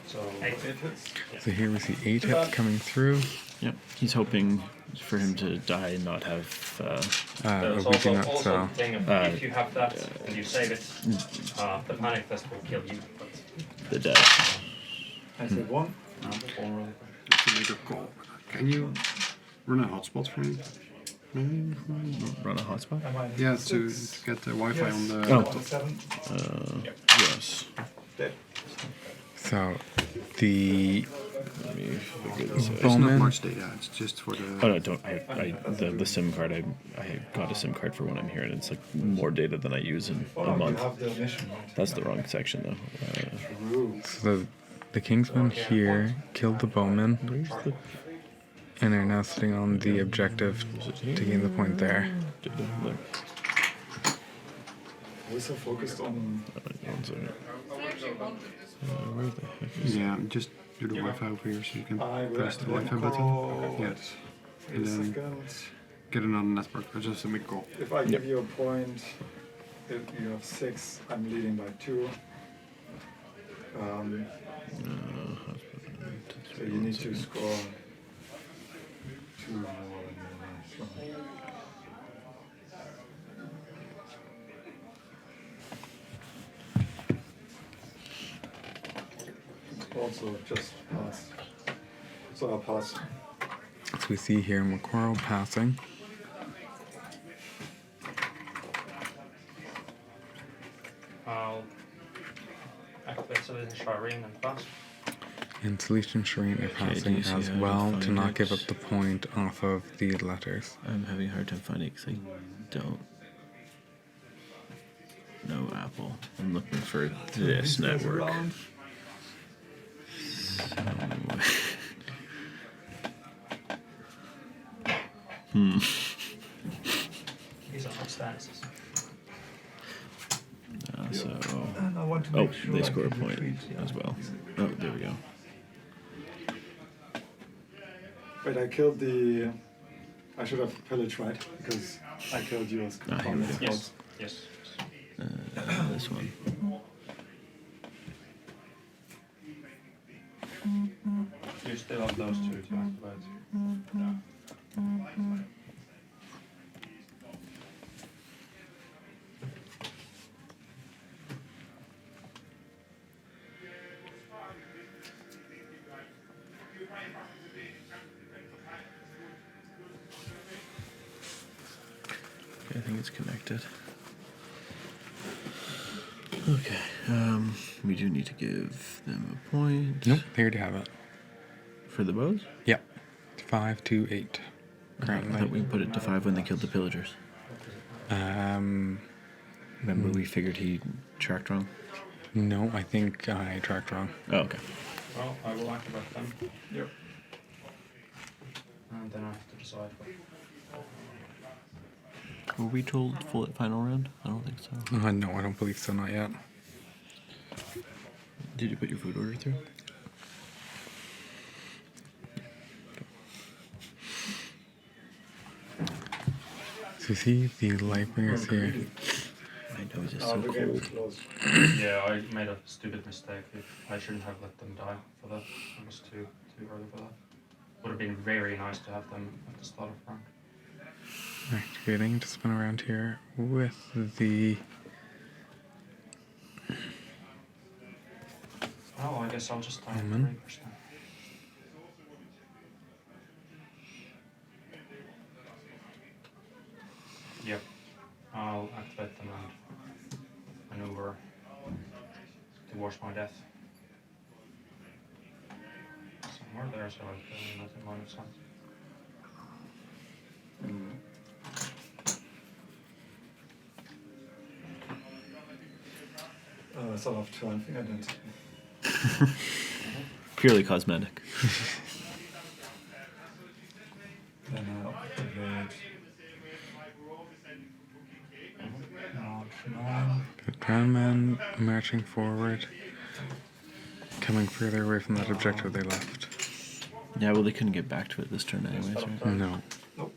So, 8 hits. So here we see 8 hits coming through. Yep. He's hoping for him to die and not have. there's We do also, not also sell. the thing of if you have that and you save it, the panic fest will kill you. But the dead. I said 1. To make a call. Can you run a hotspot for me? Maybe? Run a hotspot? Am I Yeah, to get the Wi-Fi on the Oh. laptop. 7. Yes. Dead. So the Let me figure this out. It's not bowman. much data, it's just for the... Oh no, don't. The SIM card. I got a SIM card for when I'm here, and it's like more data than I use in Oh, a no, month. you have the mission, right? That's the wrong section though. True. So the Kingsman here killed the bowman, Where's the? and are now sitting on the objective to gain the point there. We're so focused on. One second. Where the heck is? Yeah, just do the Wi-Fi over here so you can I will press the activate Wi-Fi button. call. Yeah. Wait And a then second. get another network or just a make call. If I give you a point, if you have 6, I'm leading by 2. So you need to score 2 more than you also just pass. So I'll pass. So we see here Macquarie passing. I'll activate Solution Shireen and pass. And Celestian Shireen are passing do you see as how to well to find not it? give up the point off of the letters. I'm having a hard time finding it because I don't know Apple. I'm looking for this network. Around. These are our statuses. So, And I want to oh, make sure they I score a can point retreat, yeah. as well. Oh, there we go. Wait, I killed the. I should have pillaged, right? Because I killed yours. Ah, here we go. Yes. Yes. This one. You still have those two to activate. Okay, I think it's connected. Okay, we do need to give them a point. Nope, there you have it. For the bows? Yep. 5 to 8. I thought we put it to 5 when they killed the pillagers. Remember we figured he tracked wrong? No, I think I tracked wrong. Oh, okay. Well, I will activate them. Yep. And then I have to decide what. Were we told full final round? I don't think so. No, I don't believe so, not yet. Did you put your food order through? So you see the Lightbringers here. My nose is Oh, so the game is cold. closed. Yeah, I made a stupid mistake. I shouldn't have let them die for that. It was too early for that. Would have been very nice to have them at the start of round. Activating to spin around here with the. Oh, I guess I'll just die at Amen. 3%. Yep. I'll activate them and maneuver towards my death. Somewhere there, so I not in line of sight. So I'll have to, I think I didn't. Purely cosmetic. Then I'll activate. March 9. The groundmen marching forward, coming further away from that objective they left. Yeah, well, they couldn't get back to it this turn anyways, right? No. I'm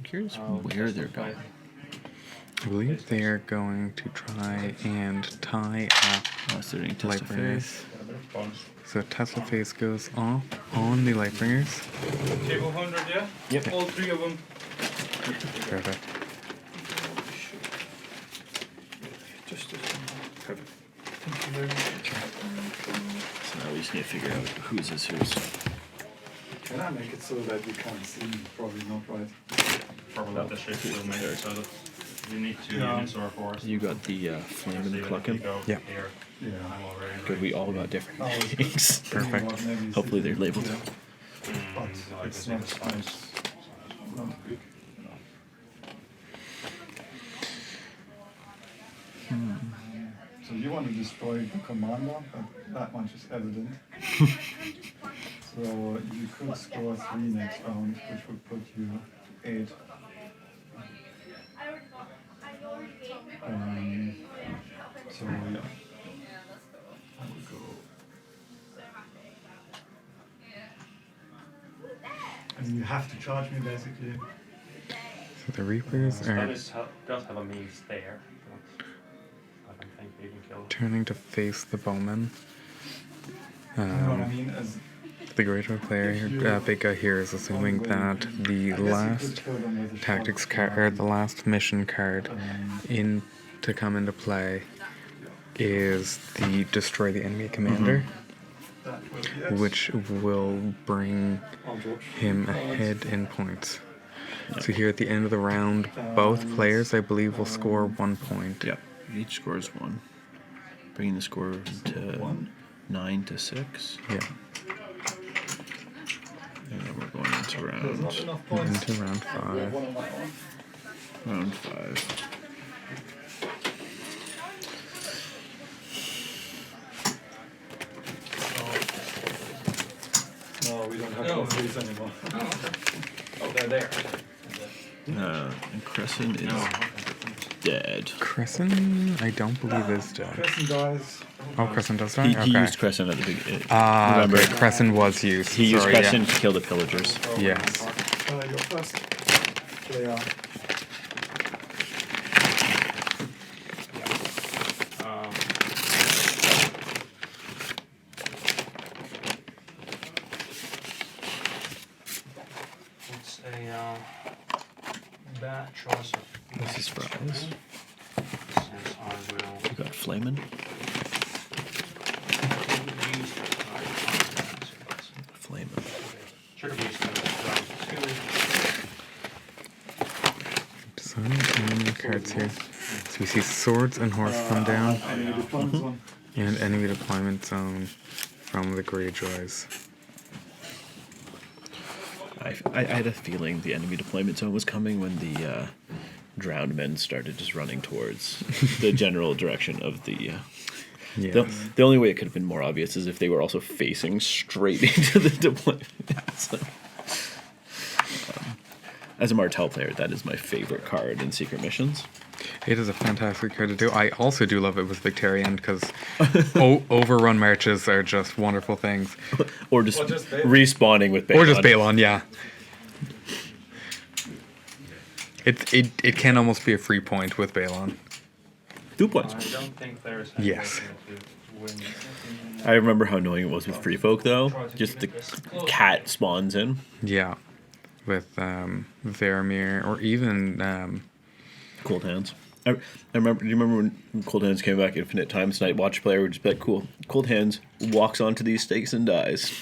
curious I'll where just they're activate. going. I believe they are going to try and tie up Oh, so they're doing test of Lightbringers. faith. So Tesla Face goes off on the Lightbringers. Table 100, yeah? Yep. All three of them. Perfect. Just perfect. Thank you very much. So now we just need to figure out whose is whose. Can I make it so that you can't see me? Probably not, right? Probably No. the shift will make it so that you need 2 Yeah. units or a force. You got the flame So and even if clucking. you go Yeah. here, Yeah. I'm already Good, we all got different Oh, it's things. Perfect. Maybe Hopefully they're it's- labeled. yeah. But no, it's I not guess nice. Not big. So you want to destroy the commander, but that much is evident. So you could score 3 next round, which would put you 8. So yeah. I would go. And you have to charge me basically. So the Reapers That are does have a means there, but I don't think we can kill it. turning to face the Bowmen. You know what I mean? As The Greyjoy player, Big Guy here, is assuming that the I guess you last could kill them with a tactics shot, card, or the last mission card um, to come into play is the destroy the enemy commander. That will be X. which will bring I'll draw. him ahead in points. So here at the end of the round, both players, I believe, will score 1 point. Yep. Each scores 1. Bringing the score to 9 to 6. Yeah, And then we're going into There's not round enough points. into round I have 5. one on my own. round 5. No, we don't have No. +3s anymore. Oh, they're there. And Crescent is dead. Crescent, I don't believe is dead. Crescent dies. Oh, Crescent does die? He Okay. used Crescent at the beginning. Remember, Crescent was used. He used Sorry, Crescent to kill the pillagers. Yes. Your first player. Um, it's a bad choice of This is fries. since I will You got Flamin'. use Flamin'. should have used round 2. Design the cards here. So we see swords and horse come down, Enemy deployment zone. and enemy deployment zone from the Greyjoys. I had a feeling the enemy deployment zone was coming when the drowned men started just running towards the general direction of the. The only way it could have been more obvious is if they were also facing straight into the deployment. So, as a Martell player, that is my favorite card in Secret Missions. It is a fantastic card to do. I also do love it with Victorian because overrun marches are just wonderful things. Or just, Or just Balon. respawning with Balon. Or just Balon, yeah. It can almost be a free point with Balon. 2 points. I don't think there's any Yes. way to win. I remember how annoying it was with Free Folk, though. Just the cat spawns in. Yeah. With Varamir or even Cold Hands. I remember. Do you remember when Cold Hands came back Infinite Times? Night Watch player would just be like, "Cool." Cold Hands walks onto these stakes and dies.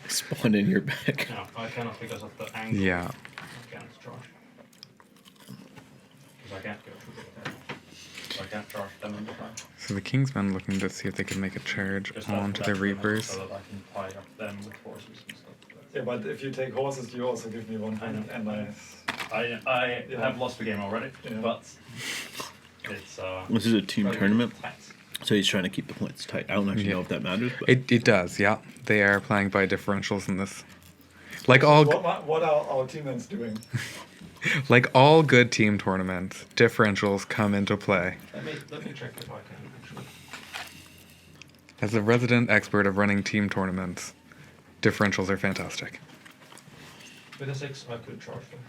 Spawn in your back. No, I cannot because of the angle. yeah. I can't charge. Because I can't go through the attack. So I can't charge them in the front. So the Kingsmen looking to see if they can make a charge Just onto let the them Reapers. So that I can tie up them with horses and stuff. Yeah, but if you take horses, you also give me 1 I know. point, and I Yeah. have lost the game already, Yeah. but it's This is a team really tournament, tight. so he's trying to keep the points tight. I don't actually know if that matters, but It does, yeah. They are playing by differentials in this. Like all what are our teammates doing? like all good team tournaments, differentials come into play. Let me check if I can actually. As a resident expert of running team tournaments, differentials are fantastic. With a 6, I could charge them.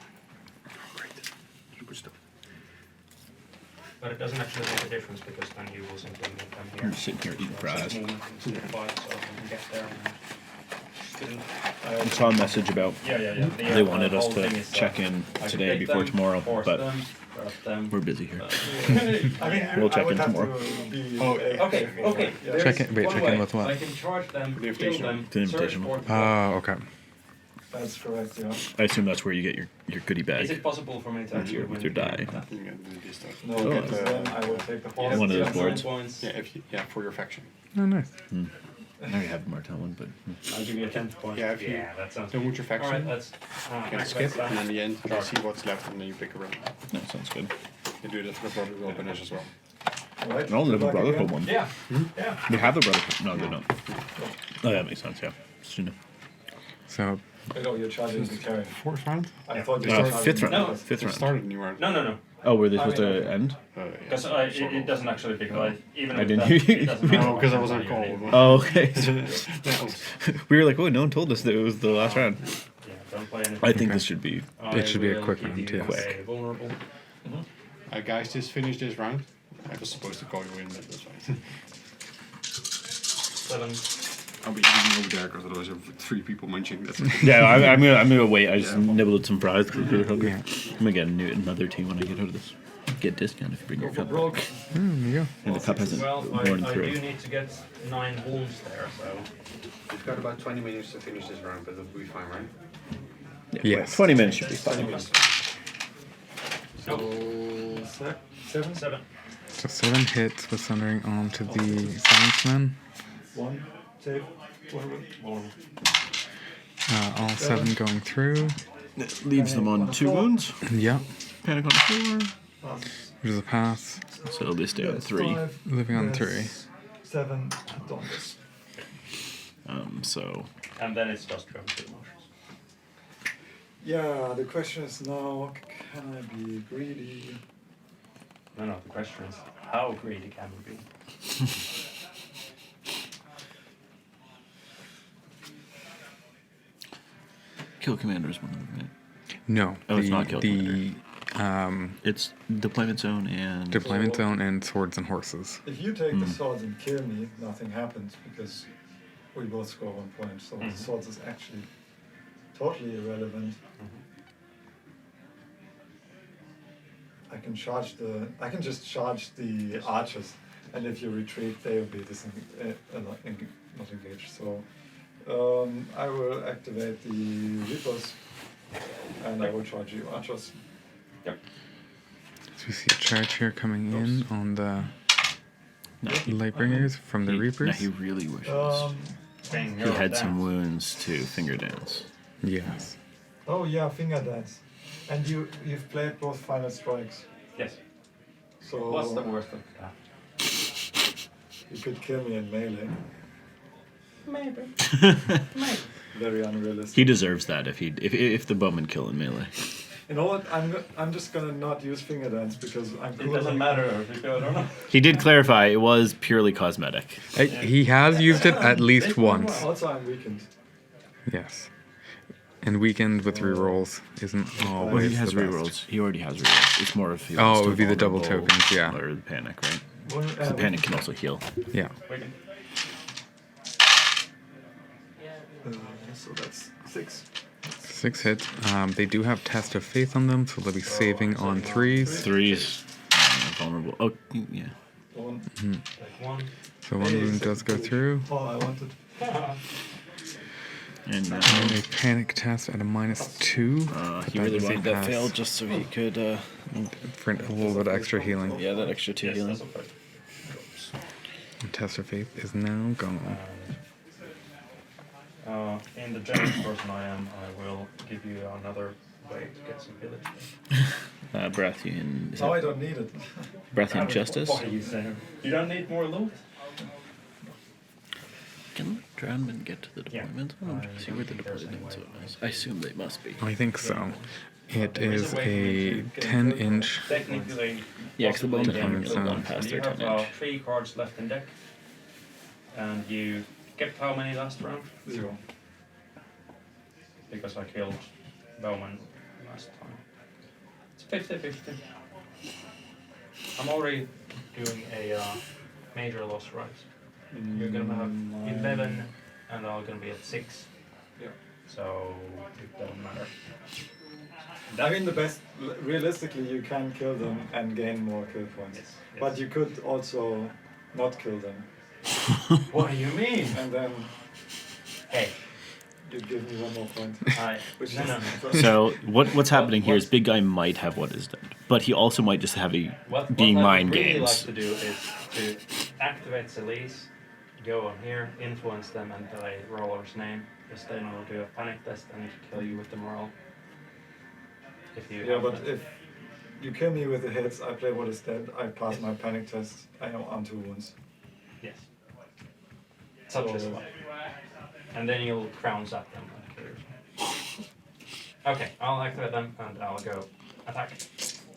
Good stuff. But it doesn't actually make a difference because then you will simply move them here. I'm sitting here eating fries. Movement instead of 5, so I can get there and I saw a message about yeah. they wanted us to check in today before tomorrow, but we're busy here. I mean, We'll check I would in have tomorrow. To be Okay. Yeah. Check in- wait, One check in way. with what? I can charge them, kill Invitational. them, It's an search invitational. for Oh, okay. That's correct, yeah. I assume that's where you get your goodie Is bag. it possible for me to actually with win your the game die. with that? You can do this stuff. No, Oh, because then I will take the horse. One of those Yeah, boards. 9 points. Yeah, for your faction. Oh, nice. I already have the Martell one, but I'll give you a 10th point. Yeah, if you that sounds don't good. want your faction, Alright, let's you can skip, and in the end, you see what's left, and then you pick a round. that sounds good. You do that for the Brotherhood openers as well. Right? And only Good the luck Brotherhood again. one. Yeah. Yeah. They have the Brotherhood. No, they don't. Oh, that makes sense. Yeah. Just, you know. So Wait, oh, you're charging the carry. Fourth round? I thought you were charging Fifth the round. No. Fifth You round. started a new round. No. Oh, were they supposed to end? Yeah, Because it doesn't actually pick like even I with didn't that, hear you. it doesn't matter No, because I was what on you call. need. Oh, okay. Yeah. We were like, oh, no one told us that it was the last round. Yeah, don't play anything. I think Okay. this should be. It should be a will quick give round, you yes. a vulnerable. Guys, just finished this round. I was supposed to call you in, but that's fine. 7. I'll be eating over there because otherwise you have 3 people munching. That's it. Yeah, I'm gonna wait. I just Yeah. nibbled at some fries because we were hungry. Yeah. I'm gonna get another team when I get out of this. get discount if you bring your cup. Broke. There you go. And the cup hasn't Well, worn I through. do need to get 9 wounds there, so. We've got about 20 minutes to finish this round, but it'll be fine, right? Yes. 20 minutes should be 20 fine. minutes. Nope. So, 7. So 7 hits with Sundering onto the Silence Man. 1, save, vulnerable. All 7 going through. It leaves them on 2 wounds. Yeah. Panic on 4. Passes. Which is a pass. So they stay on There's 3. 5, Living on there's 7, Donders. So And then it's just from 2 motions. Yeah, the question is now, can I be greedy? No, the question is, how greedy can we be? kill commander is one of them, right? No. Oh, it's not Kill The It's deployment zone and deployment zone and swords and horses. If you take the swords and kill me, nothing happens because we both score 1 point. So the swords is actually totally irrelevant. I can just charge the archers, and if you retreat, they will be not engaged. So I will activate the Reapers, and I will charge you archers. Yep. So we see a charge here coming in on the No, Lightbringers from the no, Reapers. he really wishes. Bang, He you're had down. some wounds to finger dance. Yes. Oh yeah, finger dance. And you've played both final strikes. Yes. So What's the worst that could happen? you could kill me in melee. Maybe. Maybe. Very unrealistic. He deserves that if the bowmen kill in melee. You know what? I'm just gonna not use finger dance because I'm It cool. doesn't matter if you go or not. He did clarify it was purely cosmetic. He has used it at least once. Also, I'm weakened. Yes. And weekend with rerolls isn't always Well, he has the best. rerolls. He already has rerolls. It's more of he Oh, wants it to would be the double vulnerable tokens, yeah. Or the panic, right? Well, 'Cause the panic can also heal. Yeah. Wicked. So that's 6. 6 hits. They do have Test of Faith on them, so they'll be saving on 3s. 3s. Vulnerable. Oh, yeah. 1. Like 1. So 1 wound does go through. Oh, I wanted. And And a panic test at a -2. but he really is a wanted that pass failed just so he could, for a little bit extra healing. yeah, that extra 2 Yes, healing. that's okay. And Test of Faith is now gone. In the generous person I am, I will give you another way to get some village. Baratheon. Is No, I that don't need it. Baratheon Justice? What are you saying? You don't need more loot? Can drownmen get to the Yeah. deployment zone? I'm trying to see where the deployment zone is. I assume they must be. I think so. It There is is a way a to 10-inch. Technically, Yeah, 'cause the bowmen possibly haven't you gone can- past you their have 10-inch. 3 cards left in deck, and you kept how many last round? 0. Because I killed Bowman last time. It's 50-50. I'm already doing a major loss, right? You're gonna have 11, and I'm gonna be at 6. Yeah. So it doesn't matter. I mean, realistically, you can kill them and gain more kill points. Yes, But yes. you could also not kill them. What do you mean? And then Hey, you give me 1 more point. Which no. So what's happening here is Big Guy might have what is dead, but he also might just have a What being I mind would really games. like to do is to activate Celise, go on here, influence them, and I roller's name. Because then I'll do a panic test and kill you with the morale. If you Yeah, have but that. if you kill me with the hits, I play what is dead, I pass my panic test, I am on 2 wounds. Yes. Such as So- well. And then you'll crown zap them and kill yourself. Okay, I'll activate them and I'll go attack.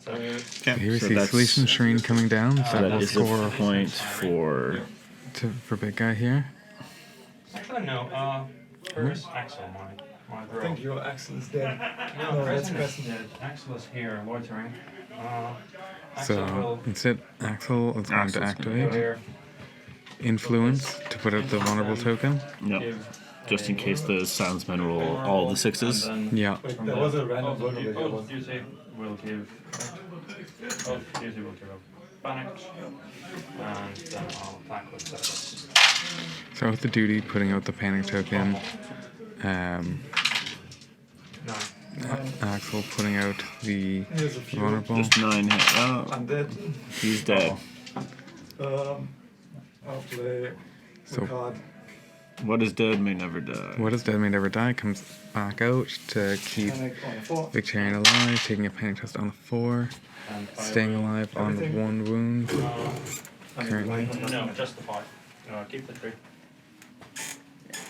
So Here we see Solution Shrine coming down. So That that will is score a point for. for Big Guy here. actually no, where's Axel, my I girl? think your Axel is dead. No, that's Preston is Preston. dead. Axel is here, loitering. Axel So will instead, Axel is going to Axel's gonna go activate here, Influence to put out the vulnerable token. No, give just in a case the Silencemen roll all the 6s. and then Yeah. Wait, from there the- was a random oh, vulnerability. duty will give Oh, usually we'll give up panicked, and then I'll attack with this. So with the duty, putting out the panic token. 9. Axel putting out the Here's a few. vulnerable. Just 9 hit. Oh, Undead. he's dead. I'll play So- a card. What is dead may never die. What is Dead May Never Die comes back out to keep Panic on 4. Victorian alive, taking a panic test on the 4, And staying alive on Everything. 1 wound. Currently. No, just the 5. Keep the 3.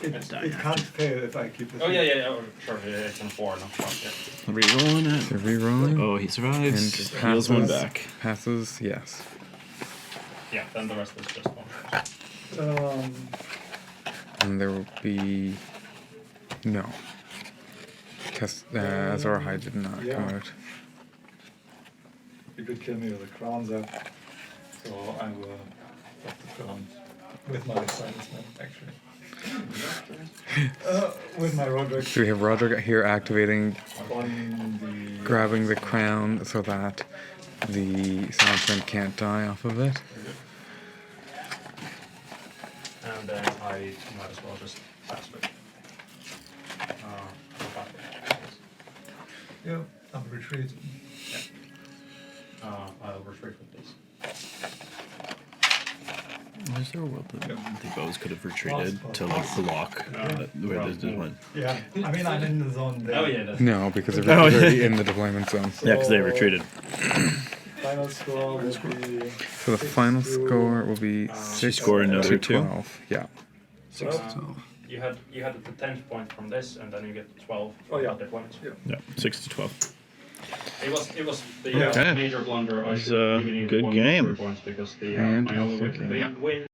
It can't fail if I keep it. Oh, yeah. Oh, sure, it's in 4, not 5, yeah. Rerolling So it. rerolling. Oh, he survives. And Heals one passes. back. Passes, yes. Yeah, then the rest is just 1. And there will be no. Test Azorahai did not come Yeah. out. You could kill me with a crown zap. So I will drop the crown with my silencement, actually. With my Roderick So we have Roderick here activating, on the. grabbing the crown so that the Silenceman can't die off of it. And then I might as well just pass it. Yeah, I'm retreating. I'll retreat with this. Is there a world that the bows could have retreated to like block where there's this one? Yeah, I mean, I'm in the zone there. Oh, yeah, that's No, because they're Oh, already yeah. in the deployment zone. Yeah, because they retreated. Final score will be. So the final score will be She 6 scored to another 2. 12. Yeah. you had the 10th point from this, and then you get 12 Oh, yeah. from deployments. Yeah. Yeah, 6 to 12. It was the Okay. major blunder. I It was should a have given you good 1 game. points because the And I only win